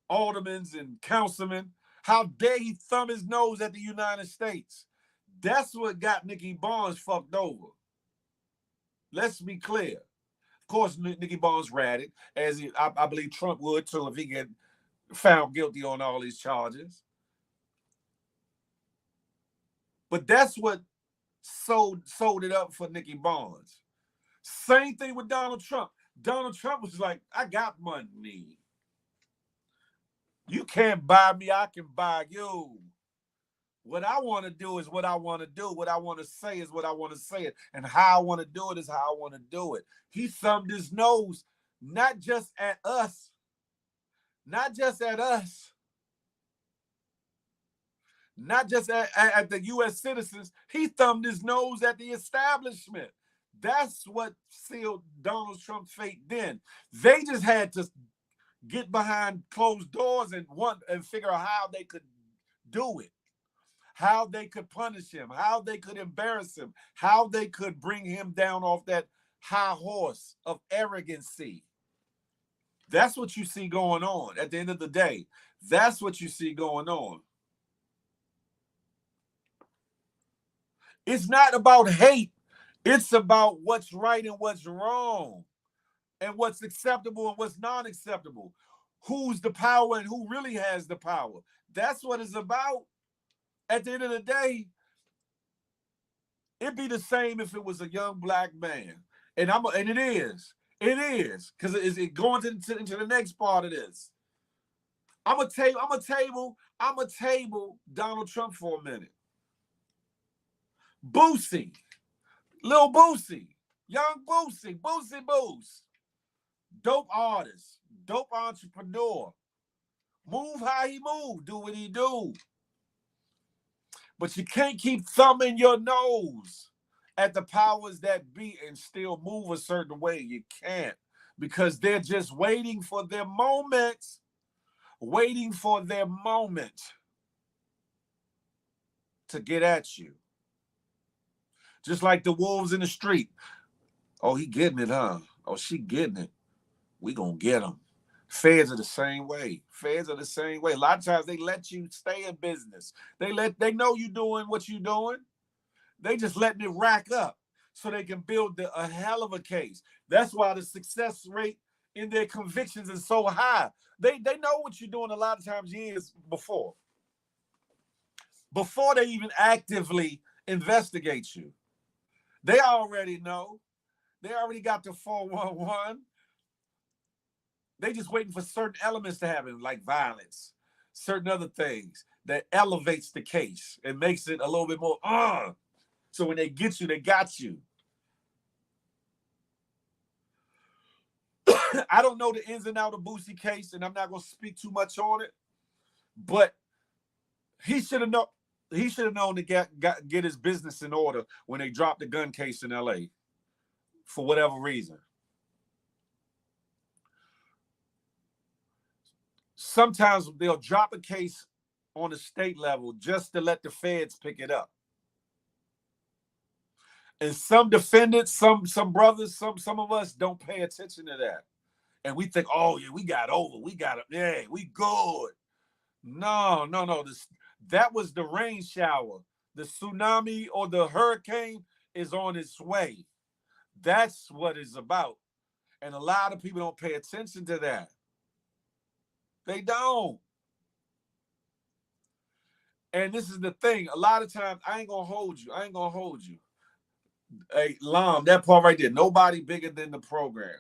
aldermen and councilmen. How dare he thumb his nose at the United States? That's what got Nicky Barnes fucked over. Let's be clear. Of course, Nicky Barnes ratted, as I believe Trump would too if he get found guilty on all these charges. But that's what sold it up for Nicky Barnes. Same thing with Donald Trump. Donald Trump was like, I got money. You can't buy me, I can buy you. What I want to do is what I want to do. What I want to say is what I want to say it. And how I want to do it is how I want to do it. He thumbed his nose, not just at us, not just at the U.S. citizens. He thumbed his nose at the establishment. That's what sealed Donald Trump's fate then. They just had to get behind closed doors and figure out how they could do it, how they could punish him, how they could embarrass him, how they could bring him down off that high horse of arrogancy. That's what you see going on at the end of the day. That's what you see going on. It's not about hate. It's about what's right and what's wrong, and what's acceptable and what's not acceptable. Who's the power and who really has the power. That's what it's about. At the end of the day, it'd be the same if it was a young black man. And it is. It is. Because it going into the next part of this. I'm gonna table Donald Trump for a minute. Boosie. Lil Boosie. Young Boosie. Boosie Boos. Dope artist. Dope entrepreneur. Move how he move. Do what he do. But you can't keep thumbing your nose at the powers that be and still move a certain way. You can't, because they're just waiting for their moment, waiting for their moment to get at you. Just like the wolves in the street. Oh, he getting it, huh? Oh, she getting it. We gonna get them. Feds are the same way. Feds are the same way. A lot of times they let you stay in business. They know you doing what you doing. They just letting it rack up so they can build a hell of a case. That's why the success rate in their convictions is so high. They know what you're doing a lot of times years before they even actively investigate you. They already know. They already got the 411. They just waiting for certain elements to happen, like violence, certain other things that elevates the case and makes it a little bit more, so when they get you, they got you. I don't know the ins and outs of Boosie case, and I'm not going to speak too much on it, but he should have known. He should have known to get his business in order when they dropped the gun case in L.A. for whatever reason. Sometimes they'll drop a case on the state level just to let the feds pick it up. And some defendants, some brothers, some of us don't pay attention to that. And we think, oh, yeah, we got over. We got it. Yeah, we good. No. That was the rain shower. The tsunami or the hurricane is on its way. That's what it's about. And a lot of people don't pay attention to that. They don't. And this is the thing. A lot of times, I ain't going to hold you. Hey, Lam, that part right there. Nobody bigger than the program.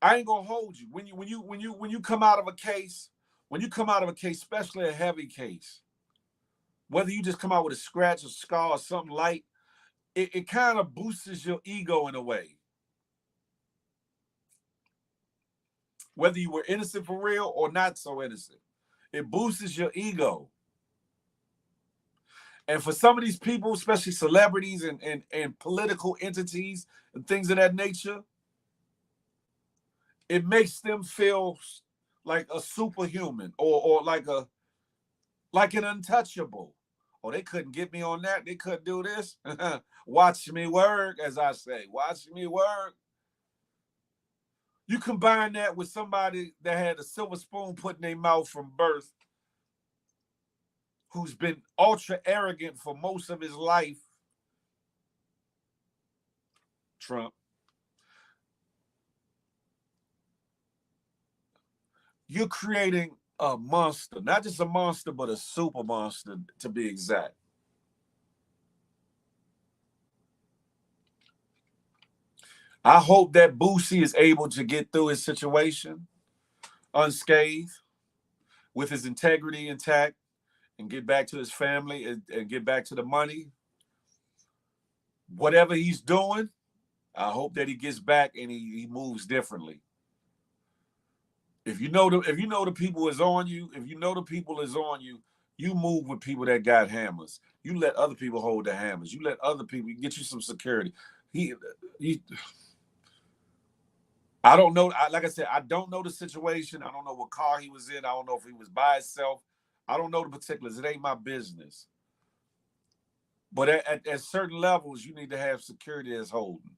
I ain't gonna hold you. When you come out of a case, especially a heavy case, whether you just come out with a scratch, a scar, or something light, it kind of boosts your ego in a way. Whether you were innocent for real or not so innocent, it boosts your ego. And for some of these people, especially celebrities and political entities and things of that nature, it makes them feel like a superhuman or like an untouchable. Oh, they couldn't get me on that. They couldn't do this. Watch me work, as I say. Watch me work. You combine that with somebody that had a silver spoon put in their mouth from birth, who's been ultra arrogant for most of his life, Trump. You're creating a monster, not just a monster, but a super monster, to be exact. I hope that Boosie is able to get through his situation unscathed, with his integrity intact, and get back to his family and get back to the money. Whatever he's doing, I hope that he gets back and he moves differently. If you know the people is on you, you move with people that got hammers. You let other people hold the hammers. You let other people get you some security. I don't know. Like I said, I don't know the situation. I don't know what car he was in. I don't know if he was by himself. I don't know the particulars. It ain't my business. But at certain levels, you need to have security that's holding.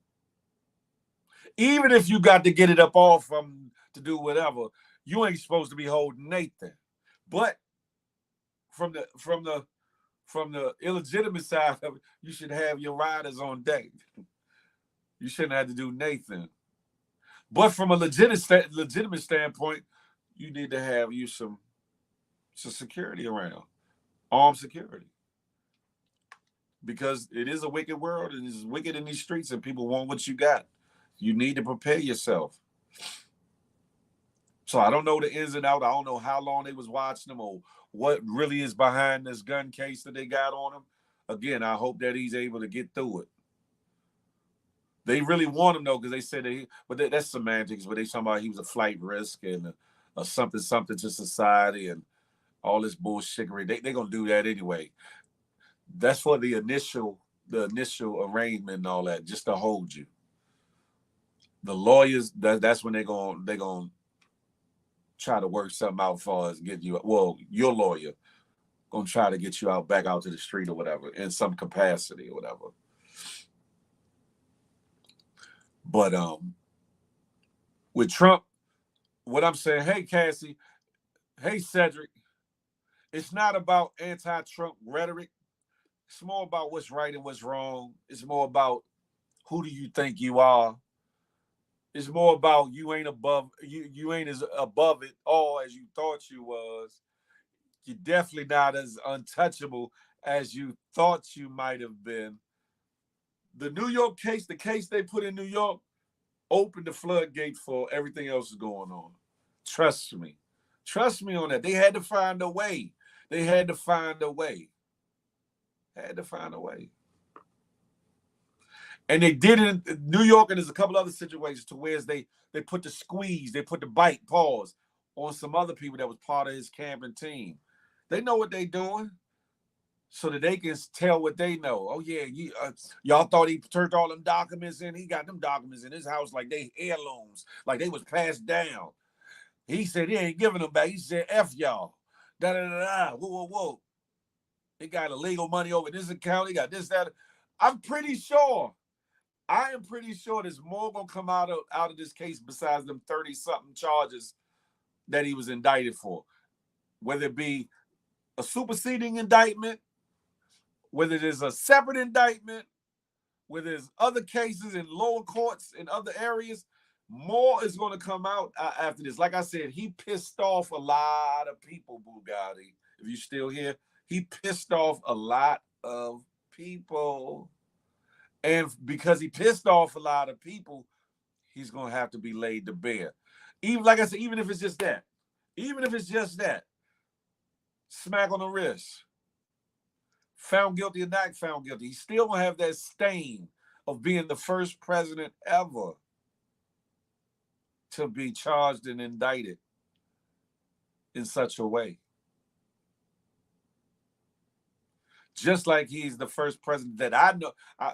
Even if you got to get it up off from to do whatever, you ain't supposed to be holding Nathan. But from the illegitimate side of it, you should have your riders on deck. You shouldn't have to do Nathan. But from a legitimate standpoint, you need to have you some security around, armed security. Because it is a wicked world, and it's wicked in these streets, and people want what you got. You need to prepare yourself. So I don't know the ins and outs. I don't know how long they was watching them or what really is behind this gun case that they got on him. Again, I hope that he's able to get through it. They really want him though, because they said that's semantics, but they talking about he was a flight risk and something something to society and all this bullshittery. They gonna do that anyway. That's for the initial arraignment and all that, just to hold you. The lawyers, that's when they gonna try to work something out for us, get you. Well, your lawyer gonna try to get you out back out to the street or whatever in some capacity or whatever. But with Trump, what I'm saying, hey Cassie, hey Cedric, it's not about anti-Trump rhetoric. It's more about what's right and what's wrong. It's more about who do you think you are. It's more about you ain't above you ain't as above it all as you thought you was. You're definitely not as untouchable as you thought you might have been. The New York case, the case they put in New York, opened the floodgate for everything else going on. Trust me. Trust me on that. They had to find a way. They had to find a way. Had to find a way. And they did it in New York, and there's a couple other situations to where they put the squeeze, they put the bite pause on some other people that was part of his camping team. They know what they doing, so that they can tell what they know. Oh yeah, y'all thought he turned all them documents in. He got them documents in his house like they heirlooms, like they was passed down. He said he ain't giving them back. He said F y'all. Da da da da. Whoa whoa whoa. They got illegal money over this account. He got this that. I'm pretty sure. I am pretty sure there's more gonna come out of this case besides them 30-something charges that he was indicted for. Whether it be a superseding indictment, whether there's a separate indictment, whether there's other cases in lower courts in other areas, more is going to come out after this. Like I said, he pissed off a lot of people, Bugatti. If you're still here, he pissed off a lot of people. And because he pissed off a lot of people, he's going to have to be laid to bear. Even like I said, even if it's just that, smack on the wrist, found guilty or not found guilty, he's still going to have that stain of being the first president ever to be charged and indicted in such a way. Just like he's the first president that I know. I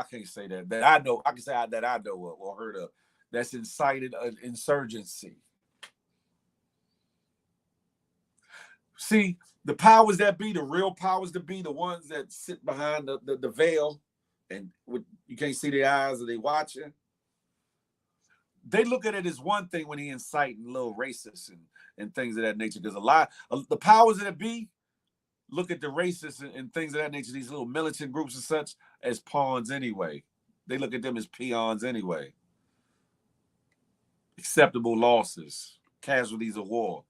can't say that I know. I can say that I know or heard of that's incited an insurgency. See, the powers that be, the real powers that be, the ones that sit behind the veil and you can't see their eyes or they watching. They look at it as one thing when he inciting little racists and things of that nature. Because a lot of the powers that be look at the racists and things of that nature, these little militant groups and such, as pawns anyway. They look at them as peons anyway. Acceptable losses, casualties of war.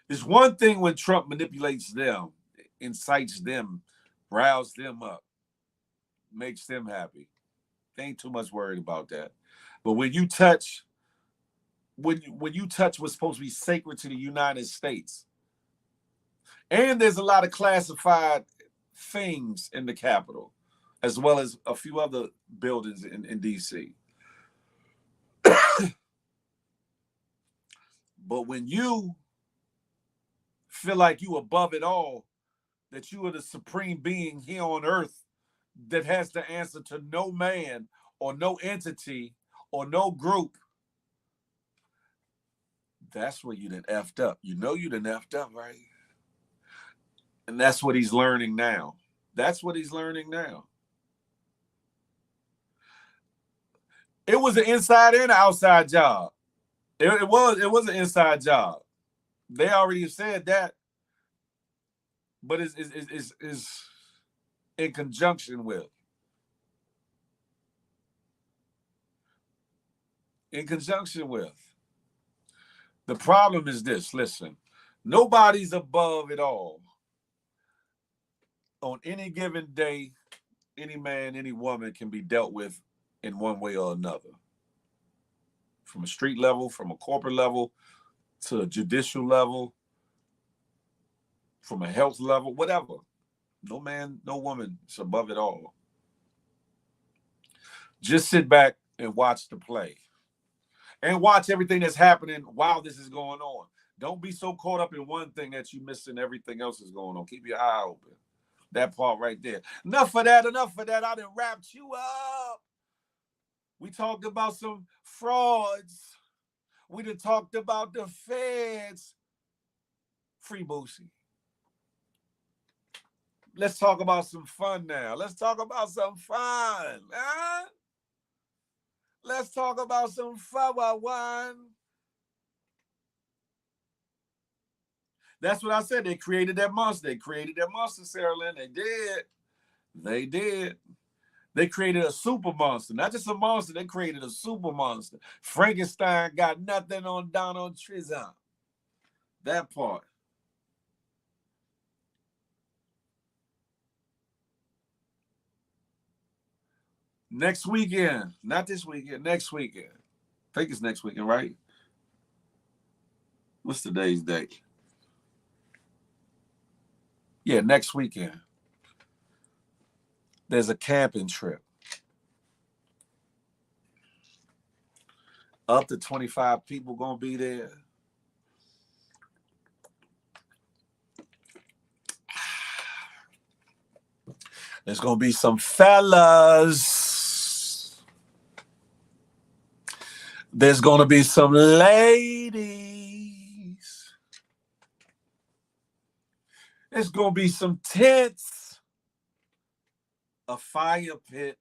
It's one thing when Trump manipulates them, incites them, riles them up, makes them happy. They ain't too much worried about that. But when you touch what's supposed to be sacred to the United States, and there's a lot of classified things in the Capitol, as well as a few other buildings in D.C. But when you feel like you above it all, that you are the supreme being here on earth that has to answer to no man or no entity or no group, that's where you done effed up. You know you done effed up, right? And that's what he's learning now. That's what he's learning now. It was an inside and an outside job. It was an inside job. They already said that, but it's in conjunction with. In conjunction with. The problem is this, listen, nobody's above it all. On any given day, any man, any woman can be dealt with in one way or another. From a street level, from a corporate level, to a judicial level, from a health level, whatever. No man, no woman is above it all. Just sit back and watch the play. and watch everything that's happening while this is going on. Don't be so caught up in one thing that you missing everything else is going on. Keep your eye open. That part right there. Enough of that. Enough of that. I done wrapped you up. We talked about some frauds. We done talked about the feds. Free Boosie. Let's talk about some fun now. Let's talk about some fun. Huh? Let's talk about some fun. That's what I said. They created that monster. They created that monster, Sarah Lynn. They did. They did. They created a super monster. Not just a monster, they created a super monster. Frankenstein got nothing on Donald Trump. That part. Next weekend. Not this weekend. Next weekend. I think it's next weekend, right? What's today's date? Yeah, next weekend. There's a camping trip. Up to 25 people gonna be there. There's gonna be some fellas. There's gonna be some ladies. There's gonna be some tents, a fire pit,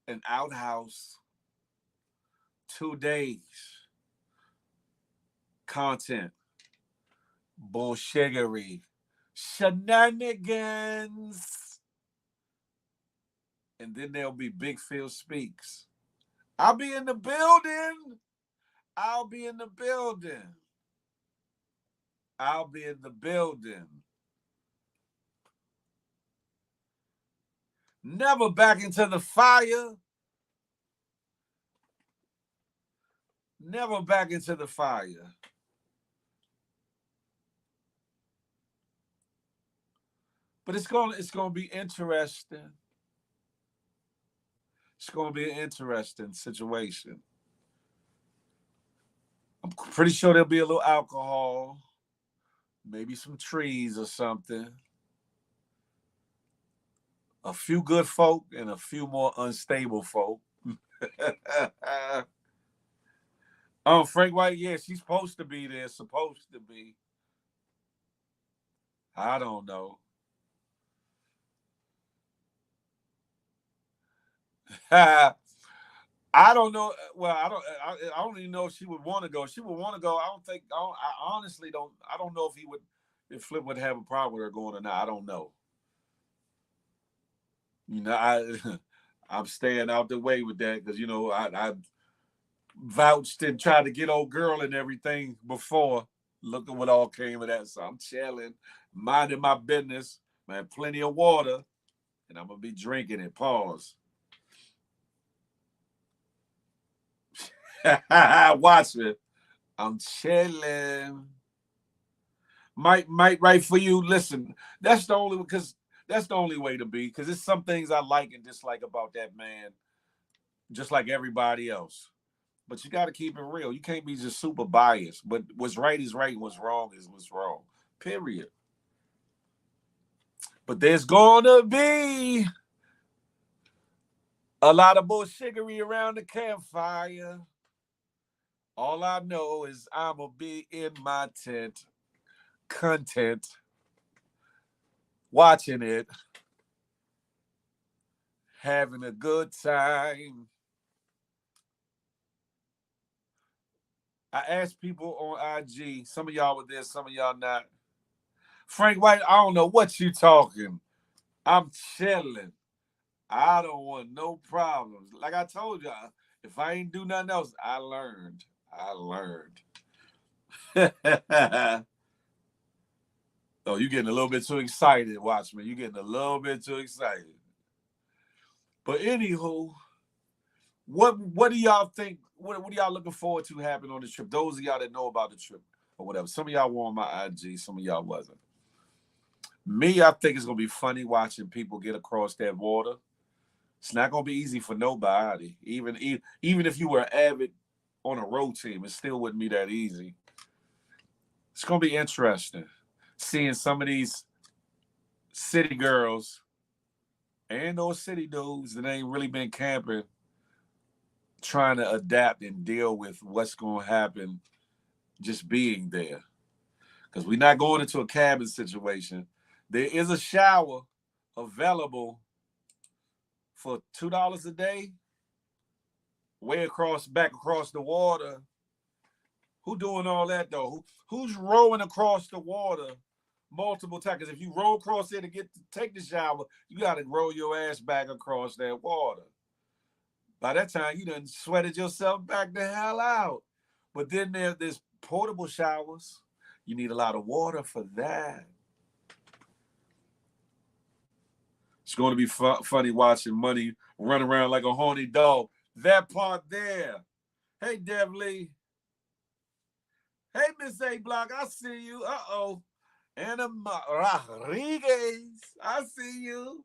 an outhouse, 2 days. Content, bullshittery, shenanigans. And then there'll be Big Phil Speaks. I'll be in the building. I'll be in the building. I'll be in the building. Never back into the fire. Never back into the fire. But it's gonna be interesting. It's gonna be an interesting situation. I'm pretty sure there'll be a little alcohol, maybe some trees or something. A few good folk and a few more unstable folk. Frank White, yeah, she's supposed to be there. Supposed to be. I don't know. I don't know. Well, I don't even know if she would want to go. She would want to go. I don't think. I honestly don't. I don't know if he would. If Flip would have a problem with her going or not. I don't know. You know, I'm staying out the way with that because I vouched and tried to get old girl and everything before. Look at what all came of that. So I'm chilling, minding my business, man. Plenty of water, and I'm gonna be drinking it. Pause. Watch me. I'm chilling. Might right for you. Listen, that's the only because that's the only way to be. Because there's some things I like and dislike about that man, just like everybody else. But you got to keep it real. You can't be just super biased. But what's right is right, and what's wrong is what's wrong. Period. But there's gonna be a lot of bullshiggery around the campfire. All I know is I'ma be in my tent, content, watching it, having a good time. I asked people on IG, some of y'all were there, some of y'all not. Frank White, I don't know what you talking. I'm chilling. I don't want no problems. Like I told y'all, if I ain't do nothing else, I learned. I learned. Oh, you getting a little bit too excited. Watch me. You getting a little bit too excited. But anywho, what do y'all think? What are y'all looking forward to happen on the trip? Those of y'all that know about the trip or whatever. Some of y'all were on my IG, some of y'all wasn't. Me, I think it's gonna be funny watching people get across that water, It's not gonna be easy for nobody. Even if you were avid on a road team, it still wouldn't be that easy. It's gonna be interesting seeing some of these city girls and those city dudes that ain't really been camping trying to adapt and deal with what's gonna happen just being there. Because we're not going into a cabin situation. There is a shower available for $2 a day, back across the water. Who doing all that though? Who's rowing across the water multiple times? Because if you row across there to take the shower, you got to roll your ass back across that water. By that time, you done sweated yourself back the hell out. But then there's portable showers. You need a lot of water for that. It's going to be funny watching Money run around like a horny dog. That part there. Hey, Dev Lee. Hey, Miss A Block, I see you. Uh-oh. Anna Rodriguez, I see you.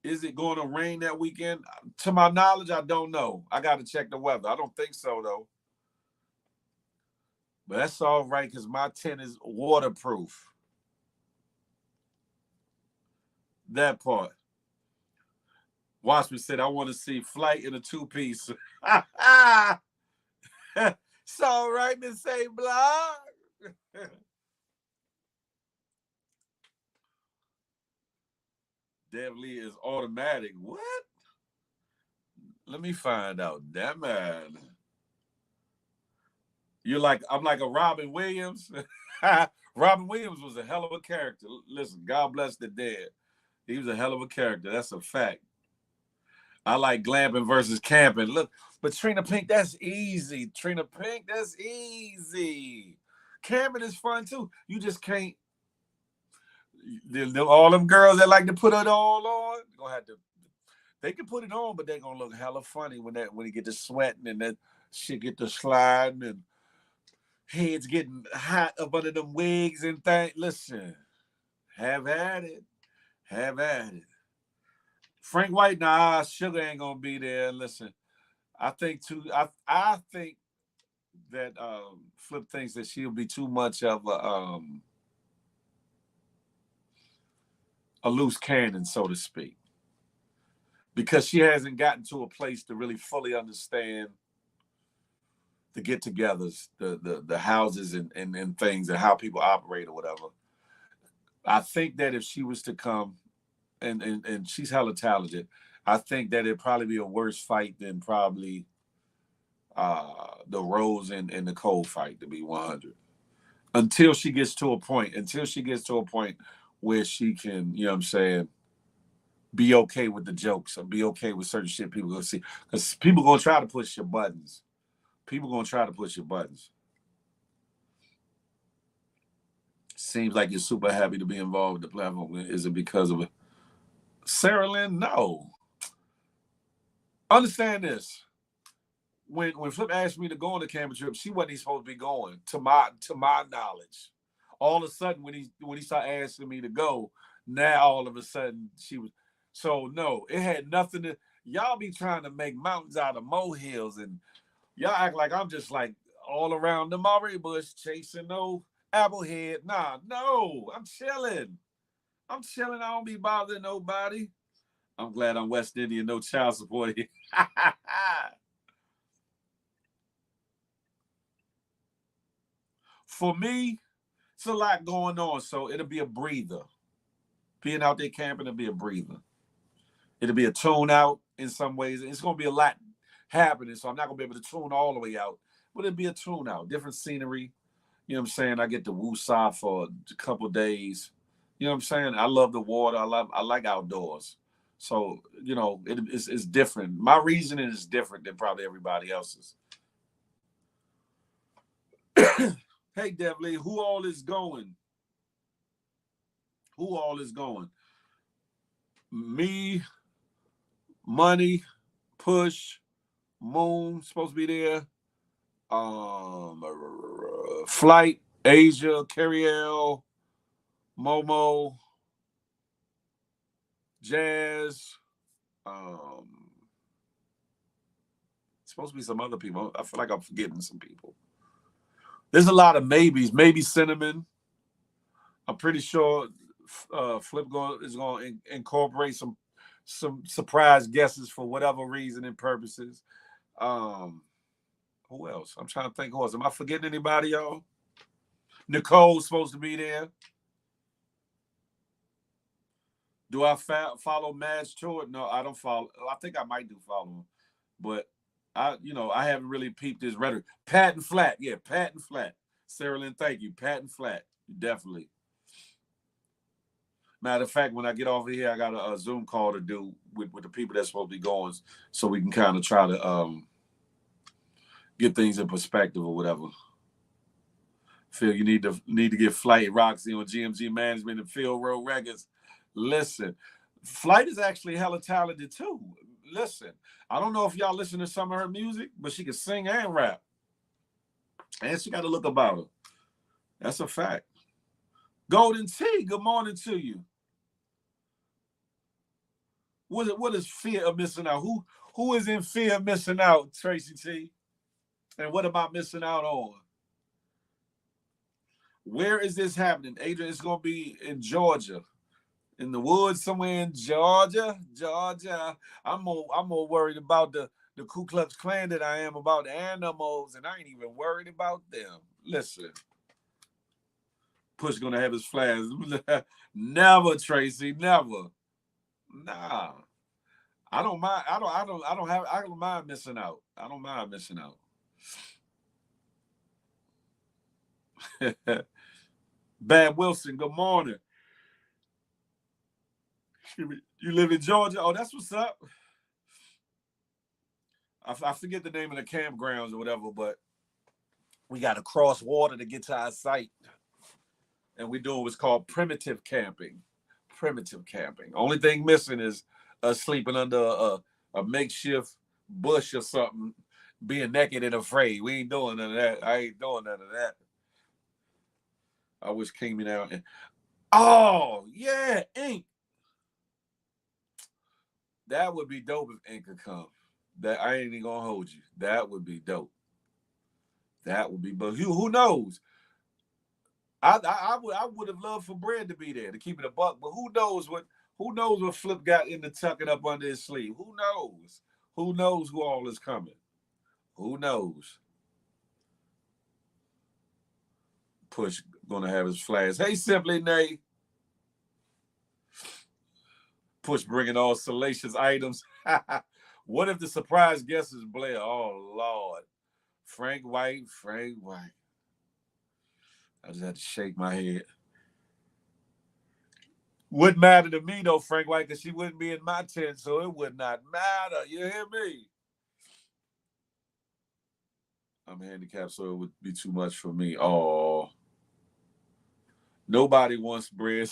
Is it going to rain that weekend? To my knowledge, I don't know. I got to check the weather. I don't think so, though. But that's all right because my tent is waterproof. That part. Watchman said, I want to see Flight in a two-piece. It's all right, Miss A Block. Dev Lee is automatic. What? Let me find out. Damn man. I'm like a Robin Williams. Robin Williams was a hell of a character. Listen, God bless the dead. He was a hell of a character. That's a fact. I like glamping versus camping. Look, but Trina Pink, that's easy. Trina Pink, that's easy. Camping is fun too. You just can't. All them girls that like to put it all on, gonna have to. They can put it on, but they're gonna look hella funny when you get to sweating and that shit get to sliding and heads getting hot up under them wigs and things. Listen, have at it. Have at it. Frank White, nah, Sugar ain't gonna be there. Listen, I think that Flip thinks that she'll be too much of a loose cannon, so to speak, because she hasn't gotten to a place to really fully understand the get-togethers, the houses and things and how people operate or whatever. I think that if she was to come, and she's hella talented, I think that it'd probably be a worse fight than probably the Rose and Nicole fight, to be 100. Until she gets to a point where she can, you know what I'm saying, be okay with the jokes or be okay with certain shit people gonna see. Because people gonna try to push your buttons. Seems like you're super happy to be involved with the platform. Is it because of it? Sarah Lynn, no. Understand this. When Flip asked me to go on the camping trip, she wasn't even supposed to be going, to my knowledge. All of a sudden, when he started asking me to go, now all of a sudden she was. So no, it had nothing to. Y'all be trying to make mountains out of molehills, and y'all act like I'm just like all around the mulberry bush chasing no applehead. Nah, no, I'm chilling. I don't be bothering nobody. I'm glad I'm West Indian, no child support here. For me, it's a lot going on, so it'll be a breather. Being out there camping, it'll be a breather. It'll be a tune out in some ways. It's going to be a lot happening, so I'm not going to be able to tune all the way out, but it'll be a tune out, different scenery. You know what I'm saying? I get to woosah for a couple days. You know what I'm saying? I love the water. I like outdoors. So, you know, it's different. My reasoning is different than probably everybody else's. Hey, Devlin, who all is going? Who all is going? Me, Money, Push, Moon, supposed to be there. Flight, Asia, Carriel, Momo. Jazz. Supposed to be some other people. I feel like I'm forgetting some people. There's a lot of maybes. Maybe Cinnamon. I'm pretty sure Flip is going to incorporate some surprise guesses for whatever reason and purposes. Um, who else? I'm trying to think who else. Am I forgetting anybody, y'all? Nicole's supposed to be there. Do I follow Madge Stewart? No, I don't follow. I think I might do follow him, but I haven't really peeped his rhetoric. Pat and Flat, yeah, Pat and Flat. Sarah Lynn, thank you. Pat and Flat, definitely. Matter of fact, when I get off of here, I got a Zoom call to do with the people that's supposed to be going, so we can kind of try to get things in perspective or whatever. Phil, you need to get Flight Roxy on GMG Management and Phil Road Records. Listen, Flight is actually hella talented too. Listen, I don't know if y'all listen to some of her music, but she can sing and rap. And she got a look about her. That's a fact. Golden T, good morning to you. What is fear of missing out? Who is in fear of missing out, Tracy T? And what about missing out on? Where is this happening? Adrian, it's going to be in Georgia. In the woods somewhere in Georgia. I'm more worried about the Ku Klux Klan than I am about animals, and I ain't even worried about them. Listen. Push gonna have his flags. Never, Tracy, never. Nah. I don't mind. I don't mind missing out. I don't mind missing out. Bad Wilson, good morning. You live in Georgia? Oh, that's what's up. I forget the name of the campgrounds or whatever, but we got to cross water to get to our site. And we do what's called primitive camping. Primitive camping. Only thing missing is us sleeping under a makeshift bush or something, being naked and afraid. We ain't doing none of that. I ain't doing none of that. I wish King me now. Oh, yeah, Ink. That would be dope if Ink could come. That I ain't even gonna hold you. That would be dope. That would be, but who knows? I would have loved for Brad to be there to keep it a buck, but who knows what Flip got into tucking up under his sleeve? Who knows? Who knows who all is coming? Who knows? Push gonna have his flags. Hey, Simply Nay. Push bringing all salacious items. What if the surprise guest is Blair? Oh Lord, Frank White. I just had to shake my head. Wouldn't matter to me though, Frank White, because she wouldn't be in my tent, so it would not matter. You hear me? I'm handicapped, so it would be too much for me. Oh, nobody wants bread.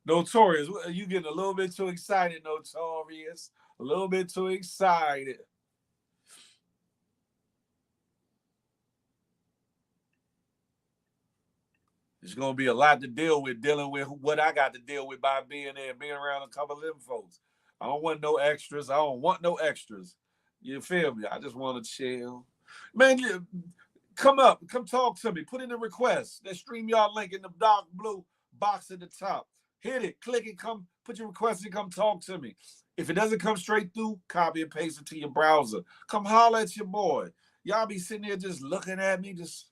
Notorious, you getting a little bit too excited, Notorious. A little bit too excited. It's gonna be a lot to deal with, dealing with what I got to deal with by being there, being around a couple of them folks. I don't want no extras. I don't want no extras. You feel me? I just want to chill. Man, come up, come talk to me. Put in a request. That StreamYard link in the dark blue box at the top. Hit it, click it, come put your request and come talk to me. If it doesn't come straight through, copy and paste it to your browser. Come holler at your boy. Y'all be sitting there just looking at me, just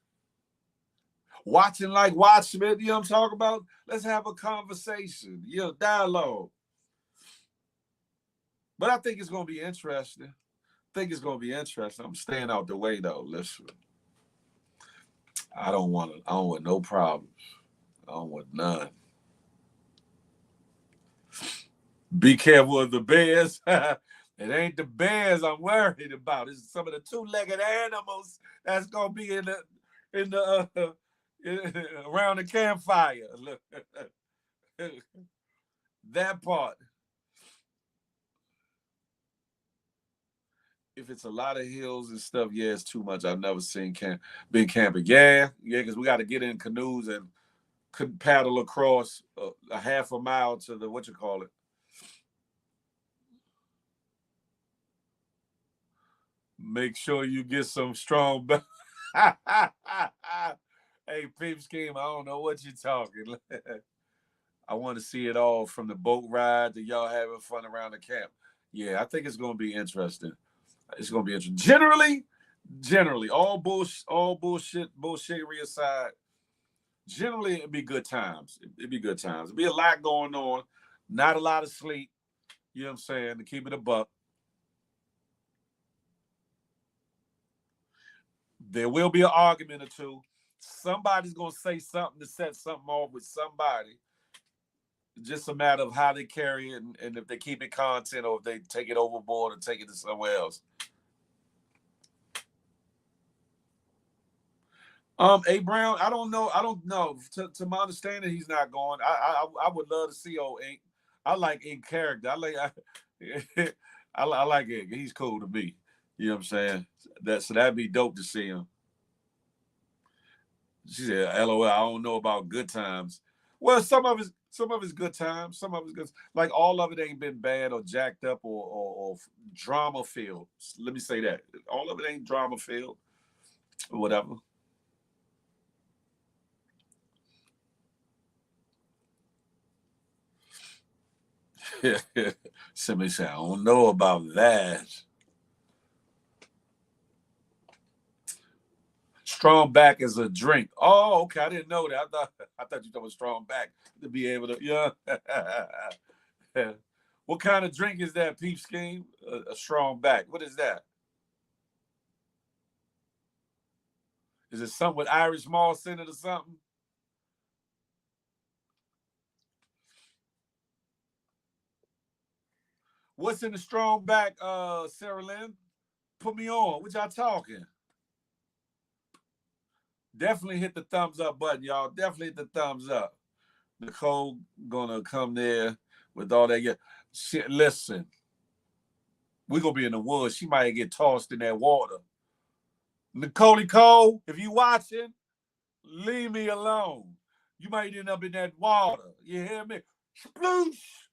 watching like Watchmen. You know what I'm talking about? Let's have a conversation, dialogue. But I think it's going to be interesting. I'm staying out the way though. Listen, I don't want no problems. I don't want none. Be careful of the bears. It ain't the bears I'm worried about. It's some of the two-legged animals that's gonna be in the around the campfire. That part. If it's a lot of hills and stuff, yeah, it's too much. I've never been camping. Yeah, because we got to get in canoes and could paddle across a half a mile to the what you call it. Make sure you get some strong. Hey, Peep Scheme, I don't know what you're talking. I want to see it all from the boat ride to y'all having fun around the camp. Yeah, I think it's going to be interesting. It's going to be interesting. Generally, all bullshittery aside, generally it'd be good times. It'd be good times. It'd be a lot going on, not a lot of sleep. You know what I'm saying? To keep it a buck. There will be an argument or two. Somebody's gonna say something to set something off with somebody. Just a matter of how they carry it and if they keep it content or if they take it overboard or take it to somewhere else. A Brown, I don't know. I don't know. To my understanding, he's not going. I would love to see old Ink. I like Ink character. I like Ink. He's cool to me. You know what I'm saying? That'd be dope to see him. She said, "LOL, I don't know about good times." Well, some of his good times, some of his good, like all of it ain't been bad or jacked up or drama filled. Let me say that all of it ain't drama filled or whatever. Somebody said, "I don't know about that." Strong back is a drink. Oh, okay. I didn't know that. I thought you thought was strong back to be able to. Yeah. What kind of drink is that, Peep Scheme? A strong back. What is that? Is it something with Irish malt in it or something? What's in the strong back, Sarah Lynn? Put me on. What y'all talking? Definitely hit the thumbs up button, y'all. Definitely hit the thumbs up. Nicole gonna come there with all that. Yeah, shit. Listen, we gonna be in the woods. She might get tossed in that water. Nicole, if you watching, leave me alone. You might end up in that water. You hear me? Sploosh.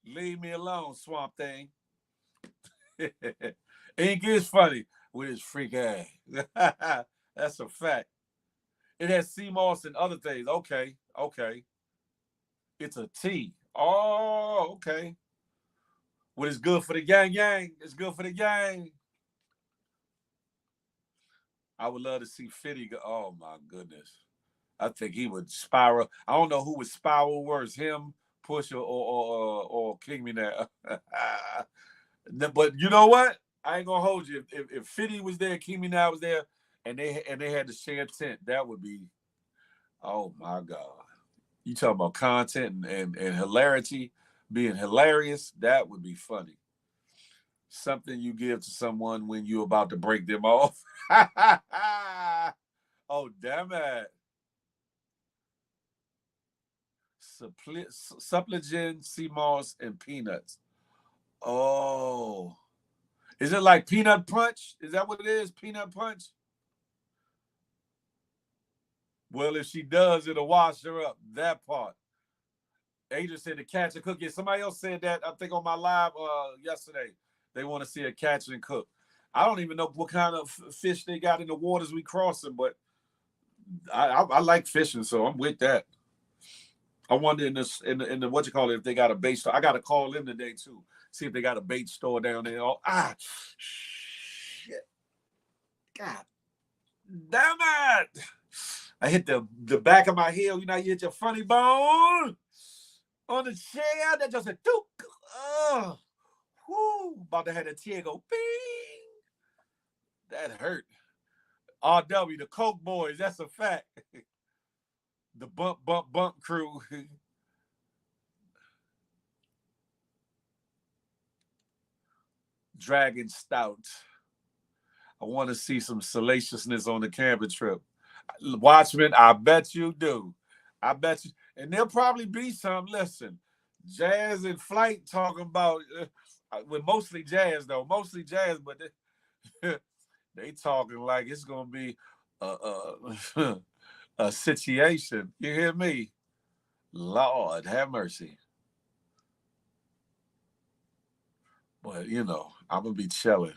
Leave me alone, swamp thing. Ink is funny with his freak ass. That's a fact. It has sea moss and other things. Okay, okay. It's a tea. Oh, okay. What is good for the gang gang? It's good for the gang. I would love to see Fitty go. Oh my goodness. I think he would spiral. I don't know who would spiral worse, him, Push, or King Me now. But you know what? I ain't gonna hold you. If Fitty was there, King Me now was there, and they had to share a tent, that would be. Oh my god. You talk about content and hilarity, being hilarious, that would be funny. Something you give to someone when you're about to break them off. Oh, damn it. Suppligen, sea moss, and peanuts. Oh. Is it like peanut punch? Is that what it is? Peanut punch? Well, if she does, it'll wash her up. That part. Adrian said to catch and cook. Yeah, somebody else said that, I think, on my live yesterday. They want to see a catch and cook. I don't even know what kind of fish they got in the waters we crossing, but I like fishing, so I'm with that. I wonder in the what you call it if they got a bait store. I got to call them today too. See if they got a bait store down there. Oh, shit! God damn it! I hit the back of my heel. You know, you hit your funny bone on the chair. That just said, doop. Oh, whoo! About to have a tear go, bing. That hurt. RW, the Coke Boys. That's a fact. The bump crew. Dragon Stout. I want to see some salaciousness on the camping trip. Watchmen, I bet you do. I bet you. And there'll probably be some. Listen, Jazz and Flight talking about, with mostly Jazz, though. Mostly Jazz, but they talking like it's going to be, uh, uh, situation. You hear me? Lord have mercy. But you know, I'm gonna be chilling,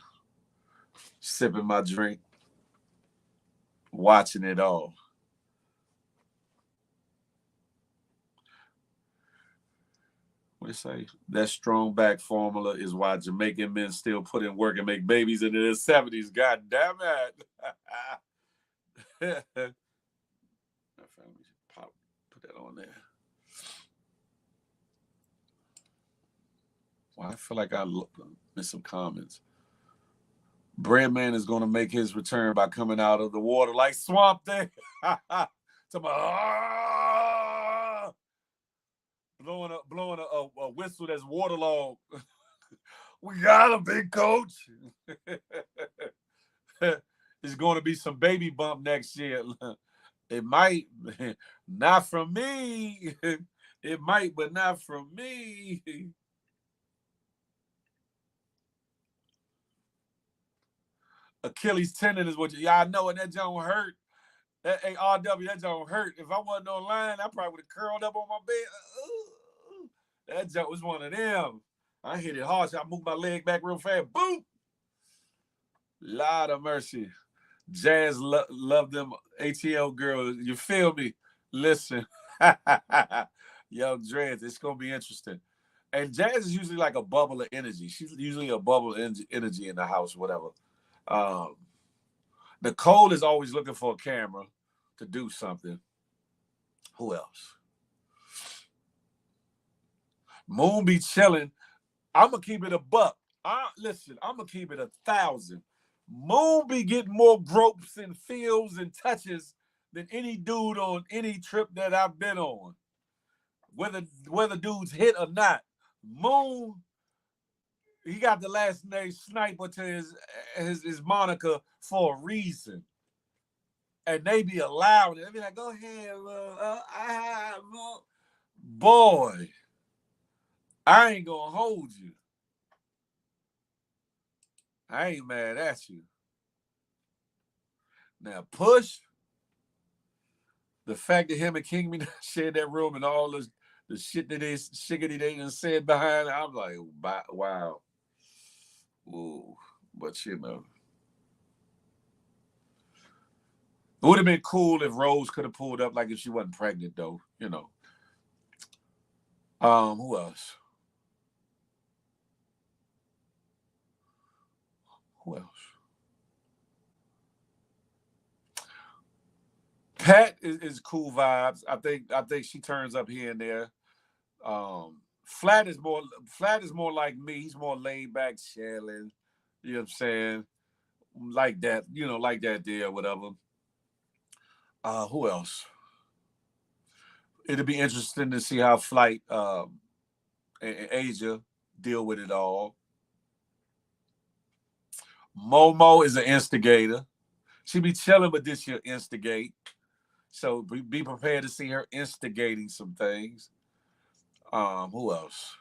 sipping my drink, watching it all. What do you say? That strong back formula is why Jamaican men still put in work and make babies into their 70s. God damn it. Put that on there. Well, I feel like I missed some comments. Breadman is going to make his return by coming out of the water like Swamp Thing. Blowing a whistle that's waterlogged. We got a big coach. There's going to be some baby bump next year. It might, not from me. It might, but not from me. Achilles tendon is what y'all know, and that don't hurt. That ARW, that don't hurt. If I wasn't online, I probably would have curled up on my bed. That joke was one of them. I hit it hard, so I moved my leg back real fast. Boom! Lord of mercy. Jazz love them ATL girls. You feel me? Listen. Yo, Dreads, it's going to be interesting. And Jazz is usually like a bubble of energy. She's usually a bubble of energy in the house, whatever. Nicole is always looking for a camera to do something. Who else? Moon be chilling. I'm going to keep it a buck. Listen, I'm going to keep it 1,000. Moon be getting more gropes and feels and touches than any dude on any trip that I've been on. Whether dudes hit or not. Moon, he got the last name Sniper to his moniker for a reason. And they be allowed it. They be like, go ahead, boy. I ain't gonna hold you. I ain't mad at you. Now, Push, the fact that him and King Me shared that room and all the shit that they done said behind it, I'm like, wow. Ooh, but you know. It would have been cool if Rose could have pulled up like if she wasn't pregnant, though, you know. Who else? Who else? Pat is cool vibes. I think she turns up here and there. Flat is more like me. He's more laid back, chilling. You know what I'm saying? Like that, like that there, whatever. Who else? It'll be interesting to see how Flight and Asia deal with it all. Momo is an instigator. She be chilling, but this she'll instigate. So be prepared to see her instigating some things. Who else?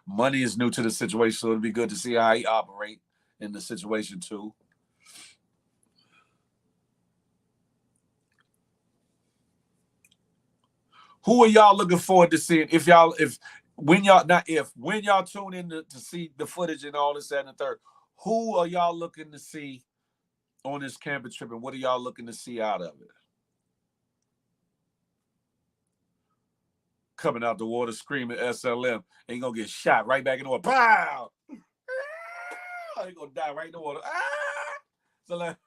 Money is new to the situation, so it'll be good to see how he operate in the situation too. Who are y'all looking forward to seeing? When y'all tune in to see the footage and all this that and the third, who are y'all looking to see on this camping trip, and what are y'all looking to see out of it? Coming out the water screaming SLM, and you gonna get shot right back in the water. Pow! He gonna die right in the water. So like,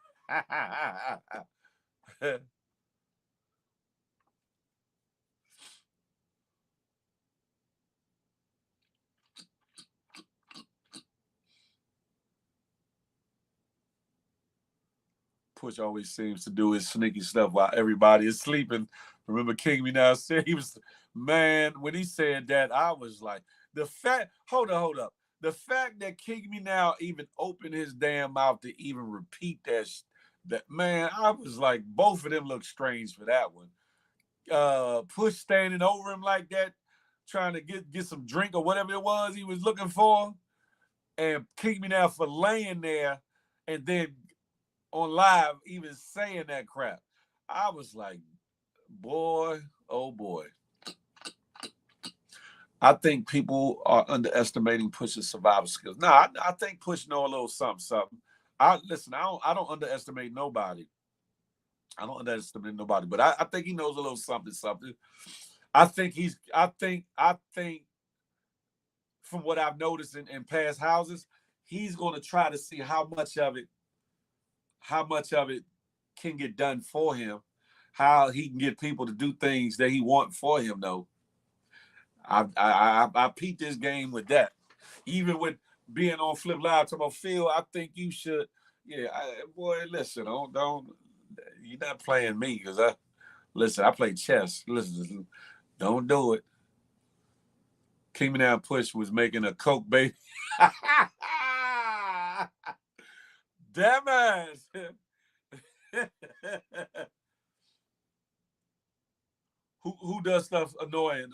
Push always seems to do his sneaky stuff while everybody is sleeping. Remember King Me Now said when he said that, I was like, hold up. The fact that King Me Now even opened his damn mouth to even repeat that man, I was like, both of them look strange for that one. Push standing over him like that, trying to get some drink or whatever it was he was looking for, and King Me Now for laying there and then on live even saying that crap. I was like, boy, oh boy. I think people are underestimating Push's survival skills. No, I think Push know a little something, something. Listen. I don't underestimate nobody. I don't underestimate nobody, but I think he knows a little something, something. I think from what I've noticed in past houses, he's going to try to see how much of it can get done for him, how he can get people to do things that he want for him. Though I peeped this game with that, even with being on Flip Live talking about Phil. I think you should, yeah, boy. Listen, don't you're not playing me because I play chess. Listen, don't do it. King Me Down Push was making a Coke baby. Damn ass. Who does stuff annoying?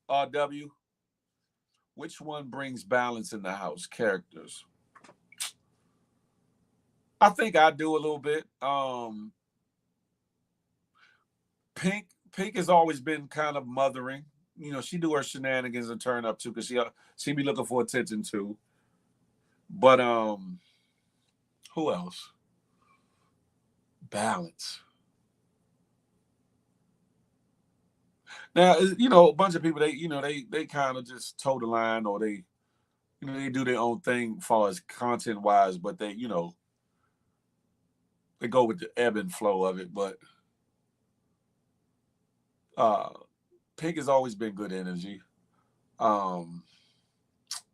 RW. Which one brings balance in the house? Characters. I think I do a little bit. Pink has always been kind of mothering. She do her shenanigans and turn up too, because she be looking for attention too. But who else? Balance. Now, a bunch of people, they kind of just toe the line, or they do their own thing as far as content wise, but they go with the ebb and flow of it. But uh Pink has always been good energy. I'm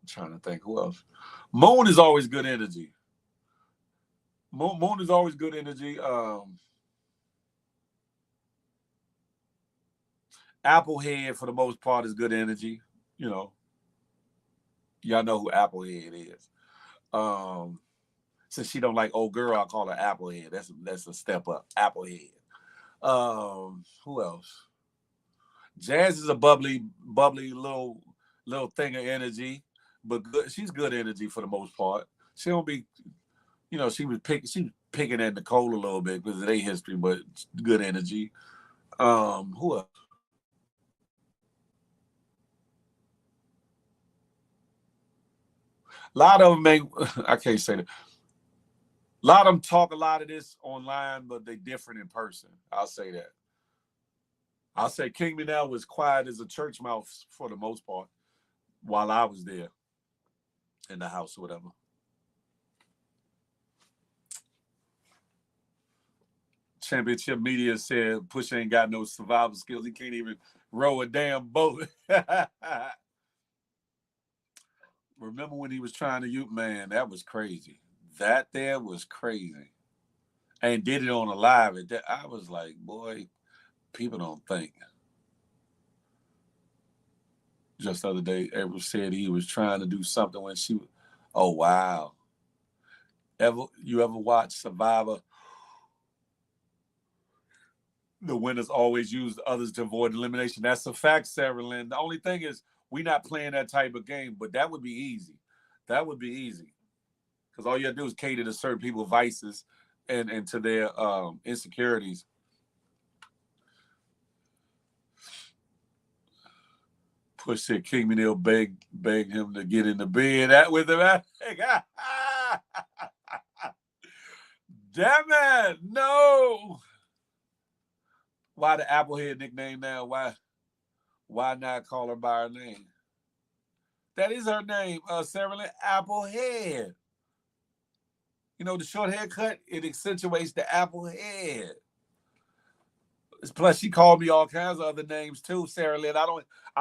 trying to think who else. Moon is always good energy. Moon is always good energy. Applehead for the most part is good energy. You know, y'all know who Applehead is. Um, since she don't like old girl, I call her Applehead. That's a step up. Applehead. Who else? Jazz is a bubbly little thing of energy, but good. She's good energy for the most part. She don't be, she was picking at Nicole a little bit because of their history, but good energy. Who else? A lot of them make. I can't say that. A lot of them talk a lot of this online, but they different in person. I'll say that. I'll say King Minell was quiet as a church mouse for the most part while I was there in the house or whatever. Championship media said Push ain't got no survival skills. He can't even row a damn boat. Remember when he was trying to man, that was crazy. That there was crazy. And did it on a live. I was like, boy, people don't think. Just the other day, April said he was trying to do something when she was, oh wow. You ever watch Survivor? The winners always use others to avoid elimination. That's a fact, Sarah Lynn. The only thing is we not playing that type of game, but that would be easy. That would be easy. Because all you have to do is cater to certain people's vices and to their insecurities. Push said King Manil begged him to get in the bed with him. Damn it! No. Why the Applehead nickname now? Why not call her by her name? That is her name, Sarah Lynn Applehead. The short haircut, it accentuates the Applehead. Plus, she called me all kinds of other names too, Sarah Lynn. I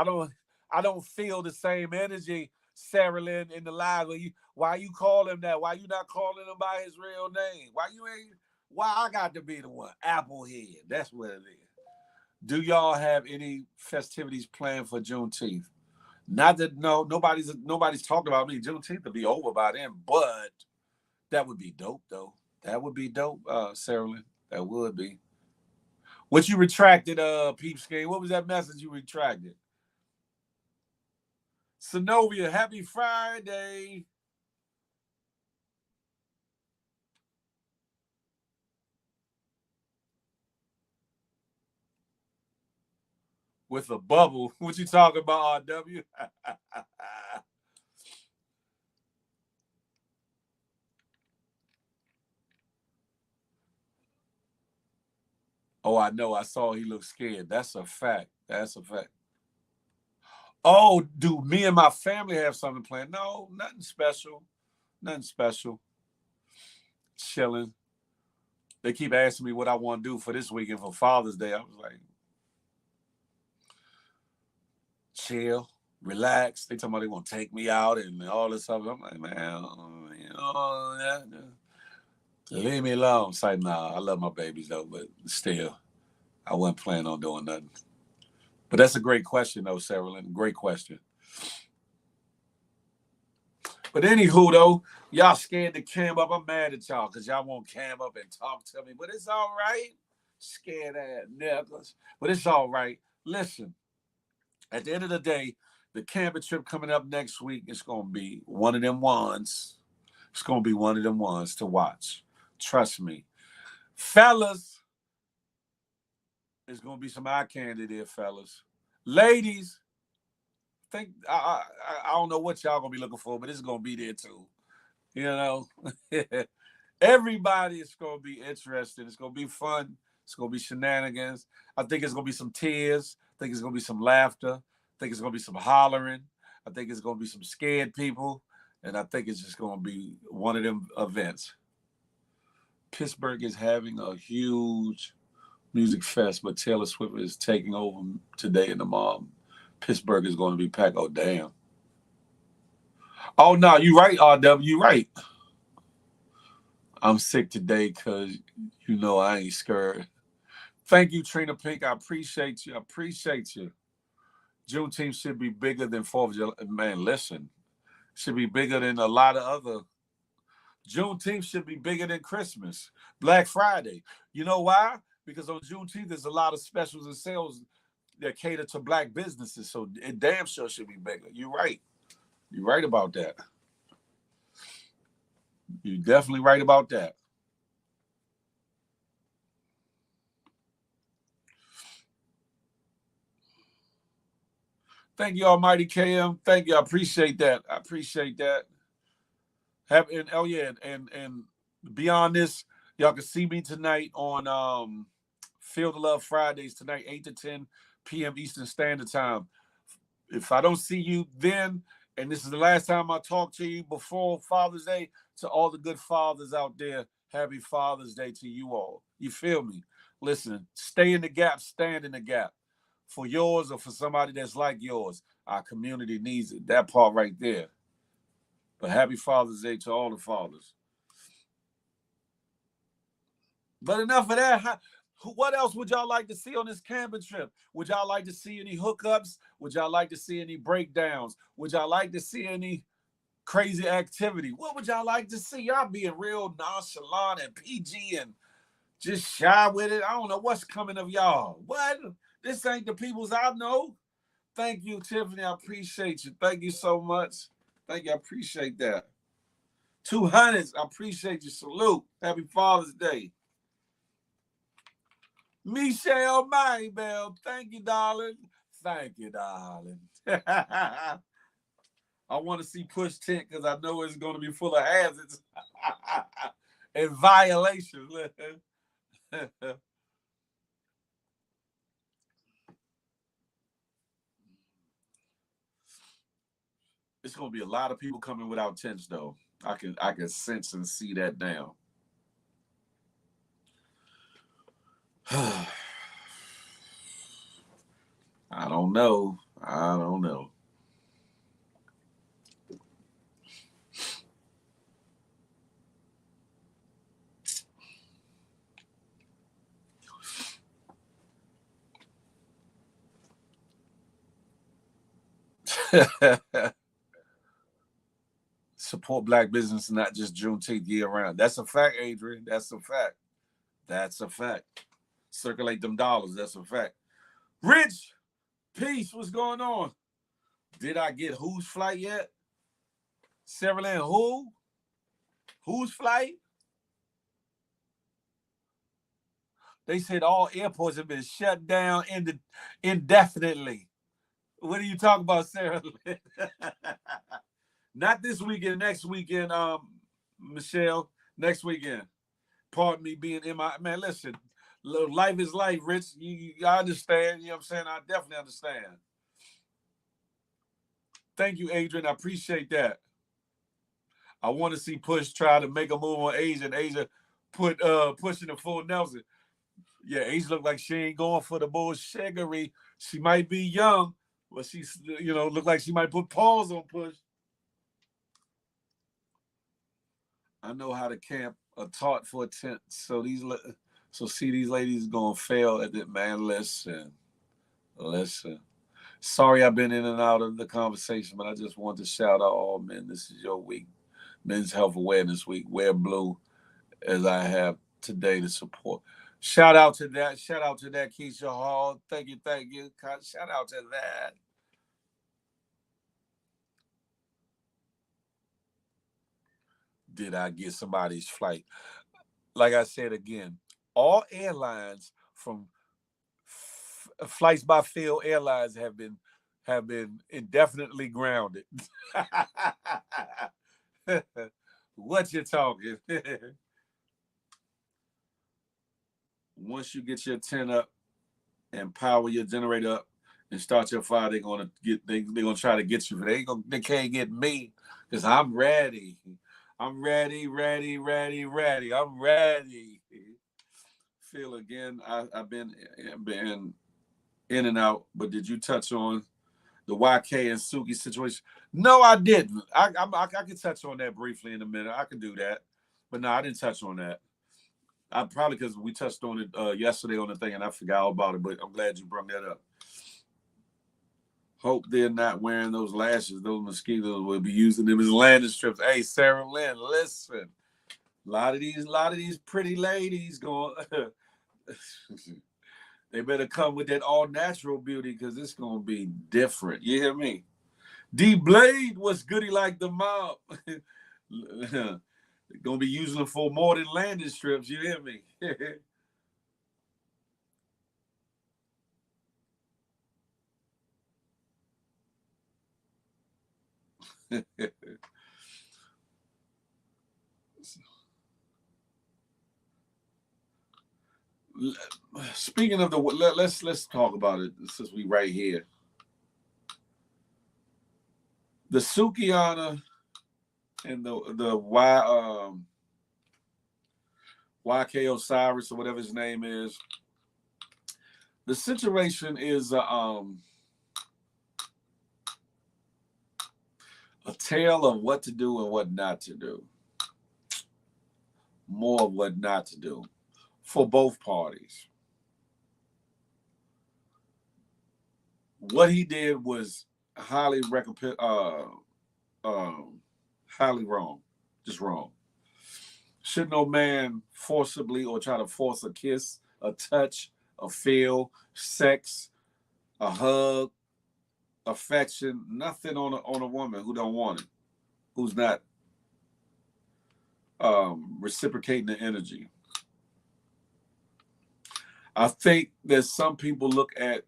don't, I don't feel the same energy, Sarah Lynn, in the live. Why you call him that? Why you not calling him by his real name? Why you ain't? Why I got to be the one? Applehead. That's what it is. Do y'all have any festivities planned for Juneteenth? Not that nobody's talking about me. Juneteenth will be over by then, but that would be dope though. That would be dope, Sarah Lynn. That would be. What you retracted, Peep Game? What was that message you retracted? Synovia, happy Friday. with a bubble. What you talking about, RW? Oh, I know. I saw he looked scared. That's a fact. That's a fact. Oh, do me and my family have something planned? No, nothing special. Nothing special. Chilling. They keep asking me what I want to do for this weekend for Father's Day. I was like, chill, relax. They talking about they want to take me out and all this stuff. I'm like, man, leave me alone. It's like, nah, I love my babies though, but still, I wasn't planning on doing nothing. But that's a great question though, Sarah Lynn. Great question. But anywho though, y'all scared to cam up. I'm mad at y'all because y'all won't cam up and talk to me. But it's all right. Scared ass niggas. But it's all right. Listen, at the end of the day, the camping trip coming up next week is going to be one of them ones. It's going to be one of them ones to watch. Trust me. Fellas, there's going to be some eye candy there, fellas. Ladies, I don't know what y'all going to be looking for, but it's going to be there too. You know? Everybody is going to be interested. It's going to be fun. It's going to be shenanigans. I think it's going to be some tears. I think it's going to be some laughter. I think it's going to be some hollering. I think it's going to be some scared people. And I think it's just going to be one of them events. Pittsburgh is having a huge music fest, but Taylor Swift is taking over today and tomorrow. Pittsburgh is going to be packed. Oh, damn. Oh, no, you right, RW. You right. I'm sick today because, you know, I ain't scared. Thank you, Trina Pink. I appreciate you. I appreciate you. Juneteenth should be bigger than 4th of July. Man, listen, should be bigger than a lot of other. Juneteenth should be bigger than Christmas. Black Friday. You know why? Because on Juneteenth, there's a lot of specials and sales that cater to black businesses. So it damn sure should be bigger. You're right. You're right about that. You're definitely right about that. Thank you, Almighty KM. Thank you. I appreciate that. I appreciate that. And oh yeah, and beyond this, y'all can see me tonight on Feel the Love Fridays tonight, 8 to 10 p.m. Eastern Standard Time. If I don't see you then, and this is the last time I talk to you before Father's Day, to all the good fathers out there, happy Father's Day to you all. You feel me? Listen, stay in the gap, stand in the gap for yours or for somebody that's like yours. Our community needs it. That part right there. But happy Father's Day to all the fathers. But enough of that. What else would y'all like to see on this camping trip? Would y'all like to see any hookups? Would y'all like to see any breakdowns? Would y'all like to see any crazy activity? What would y'all like to see? Y'all being real nonchalant and PG and just shy with it. I don't know what's coming of y'all. What? This ain't the peoples I know. Thank you, Tiffany. I appreciate you. Thank you so much. Thank you. I appreciate that. 200s. I appreciate you. Salute. Happy Father's Day. Michelle Maribel. Thank you, darling. Thank you, darling. I want to see Push Tent because I know it's going to be full of hazards and violations. It's going to be a lot of people coming without tents, though. I can sense and see that now. I don't know. I don't know. Support black business, not just Juneteenth year round. That's a fact, Adrian. That's a fact. That's a fact. Circulate them dollars. That's a fact. Rich, peace. What's going on? Did I get whose flight yet? Sarah Lynn, who? Whose flight? They said all airports have been shut down indefinitely. What are you talking about, Sarah? Not this weekend, next weekend, Michelle. Next weekend. Pardon me being in my man. Listen, life is life, Rich. I understand. You know what I'm saying? I definitely understand. Thank you, Adrian. I appreciate that. I want to see Push try to make a move on Asia, and Asia pushing the full Nelson. Yeah, Asia look like she ain't going for the bullshiggery. She might be young, but she's look like she might put paws on Push. I know how to camp a taught for a tent. So see these ladies gonna fail at it, man. Listen. Sorry I've been in and out of the conversation, but I just want to shout out all men. This is your week, Men's Health Awareness Week. Wear blue as I have today to support. Shout out to that. Shout out to that, Keisha Hall. Thank you. Shout out to that. Did I get somebody's flight? Like I said again, all airlines from flights by Pheel Airlines have been indefinitely grounded. What you talking? Once you get your tent up and power your generator up and start your fire, they're gonna try to get you. They can't get me because I'm ready. I'm ready. I'm ready. Pheel again. I've been in and out, but did you touch on the YK and Suki situation? No, I didn't. I can touch on that briefly in a minute. I can do that, but no, I didn't touch on that. I probably because we touched on it yesterday on the thing, and I forgot all about it. But I'm glad you brought that up. Hope they're not wearing those lashes. Those mosquitoes will be using them as landing strips. Hey, Sarah Lynn, listen. A lot of these pretty ladies going. They better come with that all natural beauty because it's gonna be different. You hear me? D Blade was goody like the mob. Gonna be using them for more than landing strips. You hear me? Speaking of let's talk about it since we right here. The Sukiana and the YK Osiris or whatever his name is. The situation is a tale of what to do and what not to do. More of what not to do for both parties. What he did was highly highly wrong, just wrong. Should no man forcibly or try to force a kiss, a touch, a feel, sex, a hug, affection, nothing on a woman who don't want it, who's not reciprocating the energy. I think that some people look at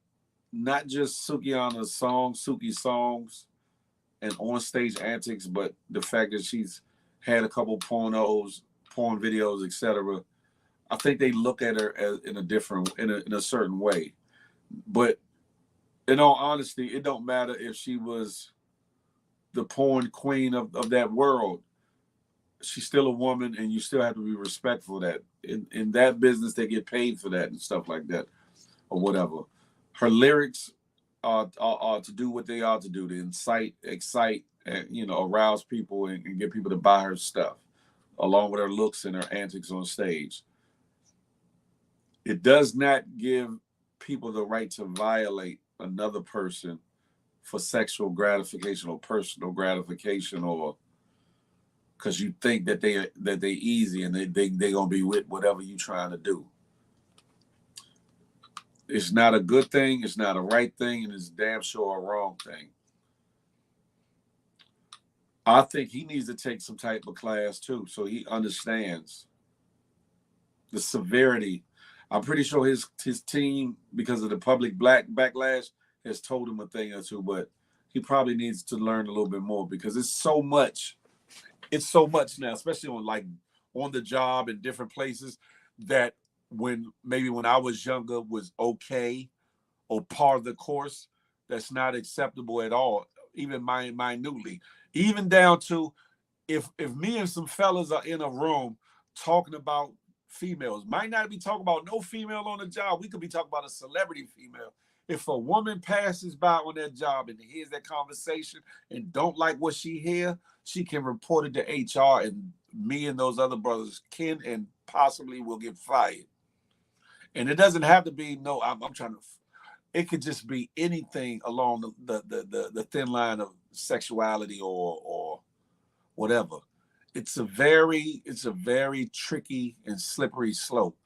not just Sukiana's songs, Suki's songs, and on stage antics, but the fact that she's had a couple porn videos, etc. I think they look at her as in a certain way. But in all honesty, it don't matter if she was the porn queen of that world. She's still a woman, and you still have to be respectful of that. In that business, they get paid for that and stuff like that, or whatever. Her lyrics are to do what they are to do, to incite, excite, and arouse people and get people to buy her stuff, along with her looks and her antics on stage. It does not give people the right to violate another person for sexual gratification or personal gratification, or because you think that they easy and they gonna be with whatever you trying to do. It's not a good thing, it's not a right thing, and it's damn sure a wrong thing. I think he needs to take some type of class too, so he understands the severity. I'm pretty sure his team, because of the public black backlash, has told him a thing or two, but he probably needs to learn a little bit more because it's so much. It's so much now, especially on the job in different places, that when I was younger was okay or part of the course, that's not acceptable at all, even minutely, even down to if me and some fellas are in a room talking about females, might not be talking about no female on the job. We could be talking about a celebrity female. If a woman passes by on that job and hears that conversation and don't like what she hear, she can report it to HR, and me and those other brothers can and possibly will get fired. And it doesn't have to be no. I'm trying to. It could just be anything along the thin line of sexuality or whatever. It's a very tricky and slippery slope.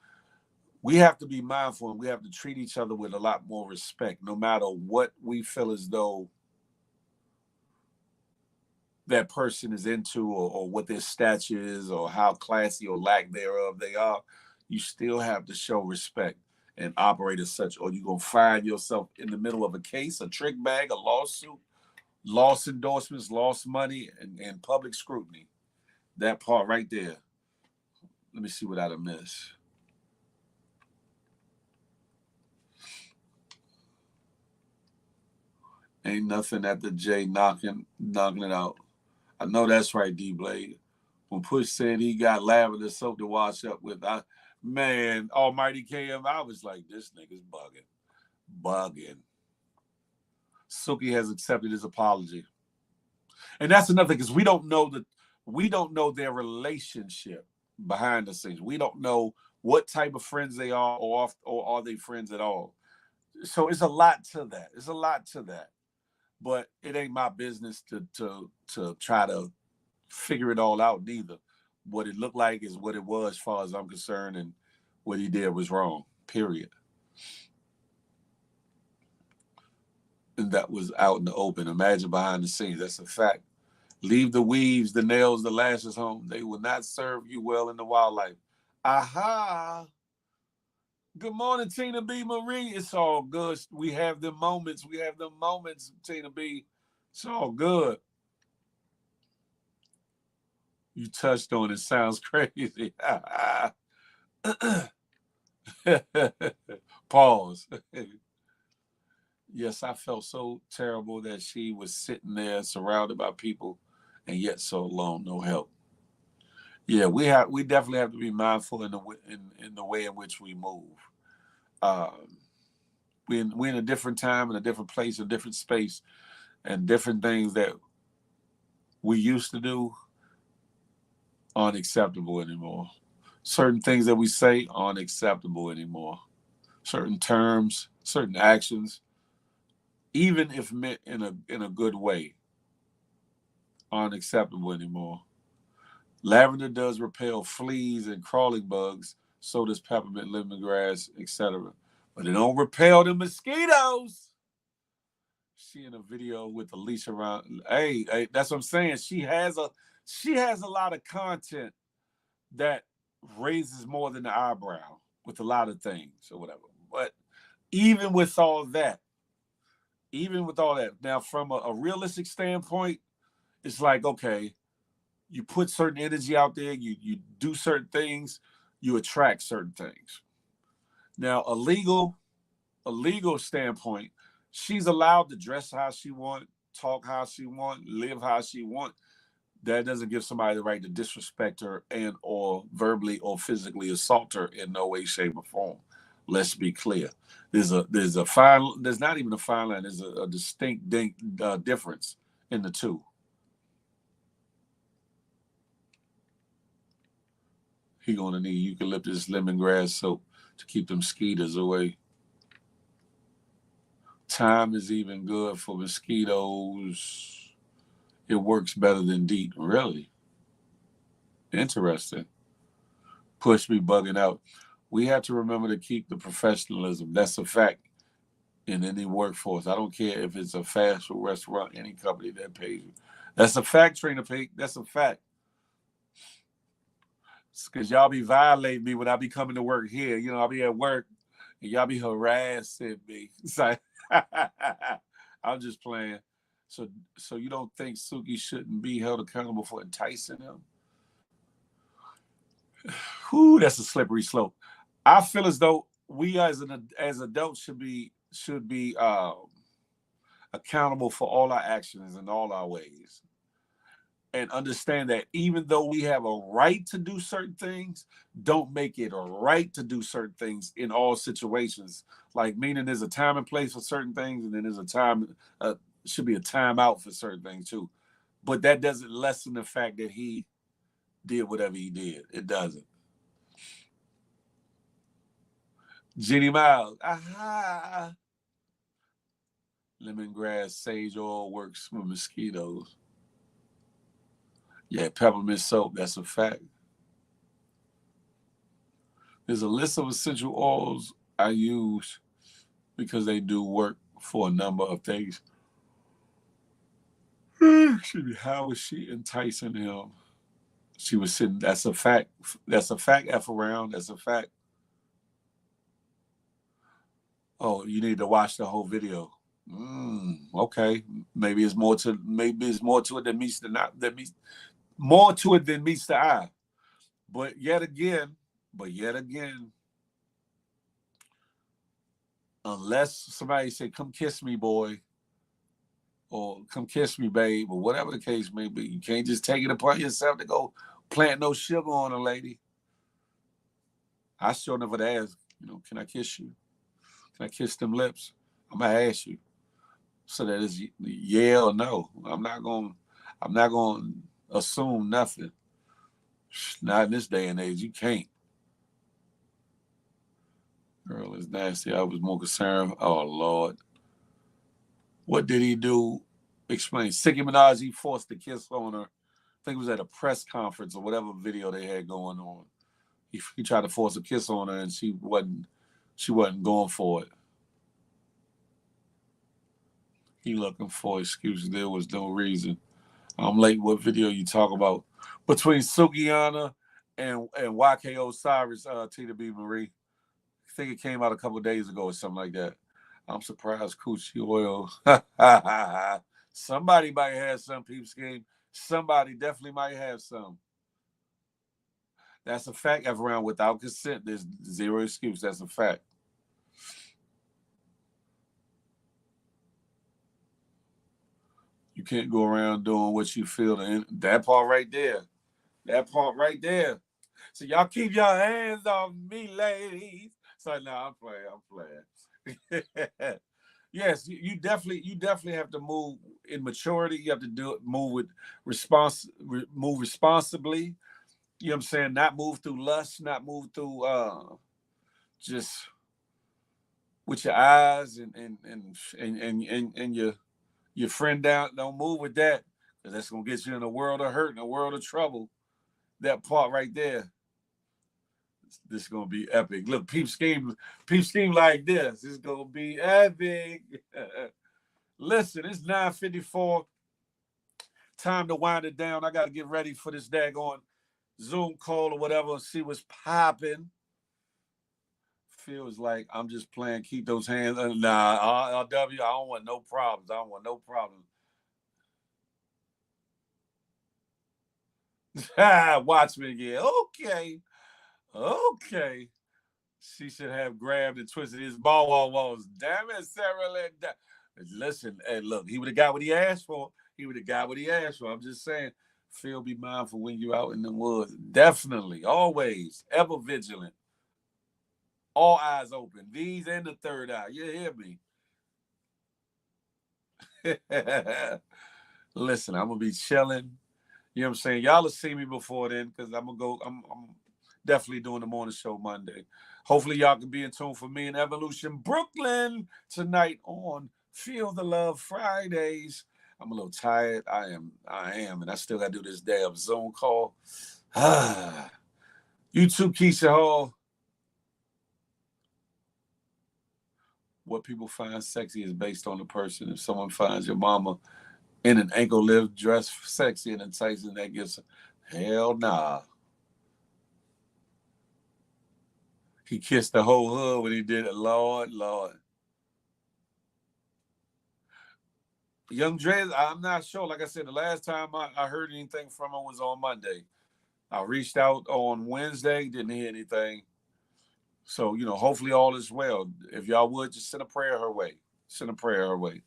We have to be mindful and we have to treat each other with a lot more respect, no matter what we feel as though that person is into, or what their stature is, or how classy or lack thereof they are. You still have to show respect and operate as such, or you're gonna find yourself in the middle of a case, a trick bag, a lawsuit, lost endorsements, lost money, and public scrutiny. That part right there. Let me see what I'd have missed. Ain't nothing at the J knocking it out. I know that's right, D Blade. When Push said he got lavender soap to wash up with, man, Almighty KM, I was like, this nigga's bugging. Bugging. Suki has accepted his apology. And that's another thing, because we don't know their relationship behind the scenes. We don't know what type of friends they are, or are they friends at all. So it's a lot to that. It's a lot to that. But it ain't my business to try to figure it all out neither. What it looked like is what it was, as far as I'm concerned, and what he did was wrong. Period. And that was out in the open. Imagine behind the scenes. That's a fact. Leave the weaves, the nails, the lashes home. They will not serve you well in the wildlife. Aha. Good morning, Tina B. Marie. It's all good. We have them moments. We have them moments, Tina B. It's all good. You touched on it. Sounds crazy. Pause. Yes, I felt so terrible that she was sitting there surrounded by people and yet so alone, no help. Yeah, we definitely have to be mindful in the way in which we move. Um, we're in a different time, in a different place, a different space, and different things that we used to do aren't acceptable anymore. Certain things that we say aren't acceptable anymore. Certain terms, certain actions, even if meant in a good way, aren't acceptable anymore. Lavender does repel fleas and crawling bugs. So does peppermint, lemongrass, etc. But it don't repel the mosquitoes. She in a video with a leash around. Hey, that's what I'm saying. She has a lot of content that raises more than the eyebrow with a lot of things or whatever. But even with all that, now from a realistic standpoint, it's like, okay, you put certain energy out there, you do certain things, you attract certain things. Now, a legal standpoint, she's allowed to dress how she want, talk how she want, live how she want. That doesn't give somebody the right to disrespect her and or verbally or physically assault her in no way, shape, or form. Let's be clear. There's a fine. There's not even a fine line. There's a distinct difference in the two. He gonna need eucalyptus lemongrass soap to keep them mosquitoes away. Thyme is even good for mosquitoes. It works better than DEET. Really interesting. Push me bugging out. We have to remember to keep the professionalism. That's a fact in any workforce. I don't care if it's a fast food restaurant, any company that pays you. That's a fact, Trina Peak. That's a fact. because y'all be violating me when I be coming to work here. You know, I'll be at work and y'all be harassing me. It's like, I'm just playing. So, so you don't think Suki shouldn't be held accountable for enticing him? Whew, that's a slippery slope. I feel as though we as adults should be accountable for all our actions and all our ways, and understand that even though we have a right to do certain things, don't make it a right to do certain things in all situations. Like, meaning there's a time and place for certain things, and then there's a time should be a time out for certain things too. But that doesn't lessen the fact that he did whatever he did. It doesn't. Jenny Miles, aha. Lemongrass sage oil works for mosquitoes. Yeah, peppermint soap, that's a fact. There's a list of essential oils I use because they do work for a number of things. How was she enticing him? She was sitting. That's a fact. That's a fact. F around. That's a fact. Oh, you need to watch the whole video. Okay. Maybe it's more to it than meets the not that meets more to it than meets the eye. But yet again, unless somebody say, "Come kiss me, boy," or "Come kiss me, babe," or whatever the case may be, you can't just take it upon yourself to go plant no sugar on a lady. I sure never ask, can I kiss you? Can I kiss them lips? I'm gonna ask you, so that it's yeah or no. I'm not gonna assume nothing. Not in this day and age. You can't. Girl is nasty. I was more concerned. Oh Lord. What did he do? Explain. Nicki Minaj, he forced a kiss on her. I think it was at a press conference or whatever video they had going on. He tried to force a kiss on her and she wasn't going for it. He looking for excuses. There was no reason. I'm late. What video you talk about? Between Sukiana and YK Osiris, Tina B. Marie. I think it came out a couple of days ago or something like that. I'm surprised Coochie Oil. Somebody might have some, peeps game. Somebody definitely might have some. That's a fact. Around without consent, there's zero excuse. That's a fact. You can't go around doing what you feel. That part right there. That part right there. So y'all keep your hands off me, ladies. So no, I'm playing. Yes, you definitely have to move in maturity. You have to move with move responsibly. You know what I'm saying? Not move through lust, not move through just with your eyes and your friend down. Don't move with that, because that's gonna get you in a world of hurt, in a world of trouble. That part right there. This is gonna be epic. Look, peep scheme like this. This is gonna be epic. Listen, it's 9:54. Time to wind it down. I gotta get ready for this daggone Zoom call or whatever. See what's popping. Feels like I'm just playing. Keep those hands. Nah, RW. I don't want no problems. I don't want no problems. Watch me again. Okay. Okay. She should have grabbed and twisted his ball walls. Damn it, Sarah. Listen, hey, look, he would have got what he asked for. He would have got what he asked for. I'm just saying, Phil, be mindful when you're out in the woods. Definitely, always, ever vigilant. All eyes open. These and the third eye. You hear me? Listen, I'm gonna be chilling. You know what I'm saying? Y'all will see me before then, because I'm definitely doing the morning show Monday. Hopefully y'all can be in tune for me in Evolution Brooklyn tonight on Feel the Love Fridays. I'm a little tired. I am, and I still gotta do this damn Zoom call. You too, Keisha Hall. What people find sexy is based on the person. If someone finds your mama in an ankle lift dress sexy and enticing, that gives hell nah. He kissed the whole hood when he did it. Lord, Lord. Young Dre, I'm not sure. Like I said, the last time I heard anything from him was on Monday. I reached out on Wednesday, didn't hear anything. So, hopefully all is well. If y'all would, just send a prayer her way. Send a prayer her way.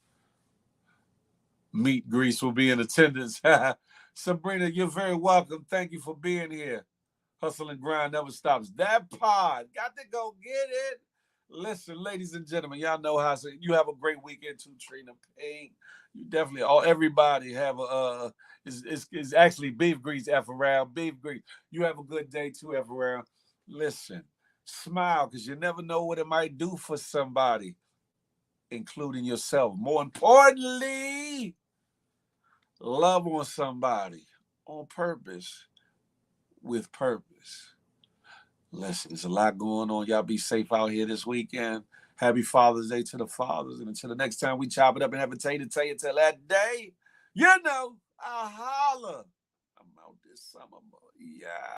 Meet Grease will be in attendance. Sabrina, you're very welcome. Thank you for being here. Hustle and grind never stops. That pod, got to go get it. Listen, ladies and gentlemen, y'all know how you have a great weekend too, Trina Payne. You definitely, everybody have is actually Beef Grease F around. Beef Grease. You have a good day too, F around. Listen, smile, because you never know what it might do for somebody, including yourself. More importantly, love on somebody on purpose, with purpose. Listen, there's a lot going on. Y'all be safe out here this weekend. Happy Father's Day to the fathers. And until the next time we chop it up and have a tay to tell you till that day, I'll holler. I'm out this summer, boy. Yeah.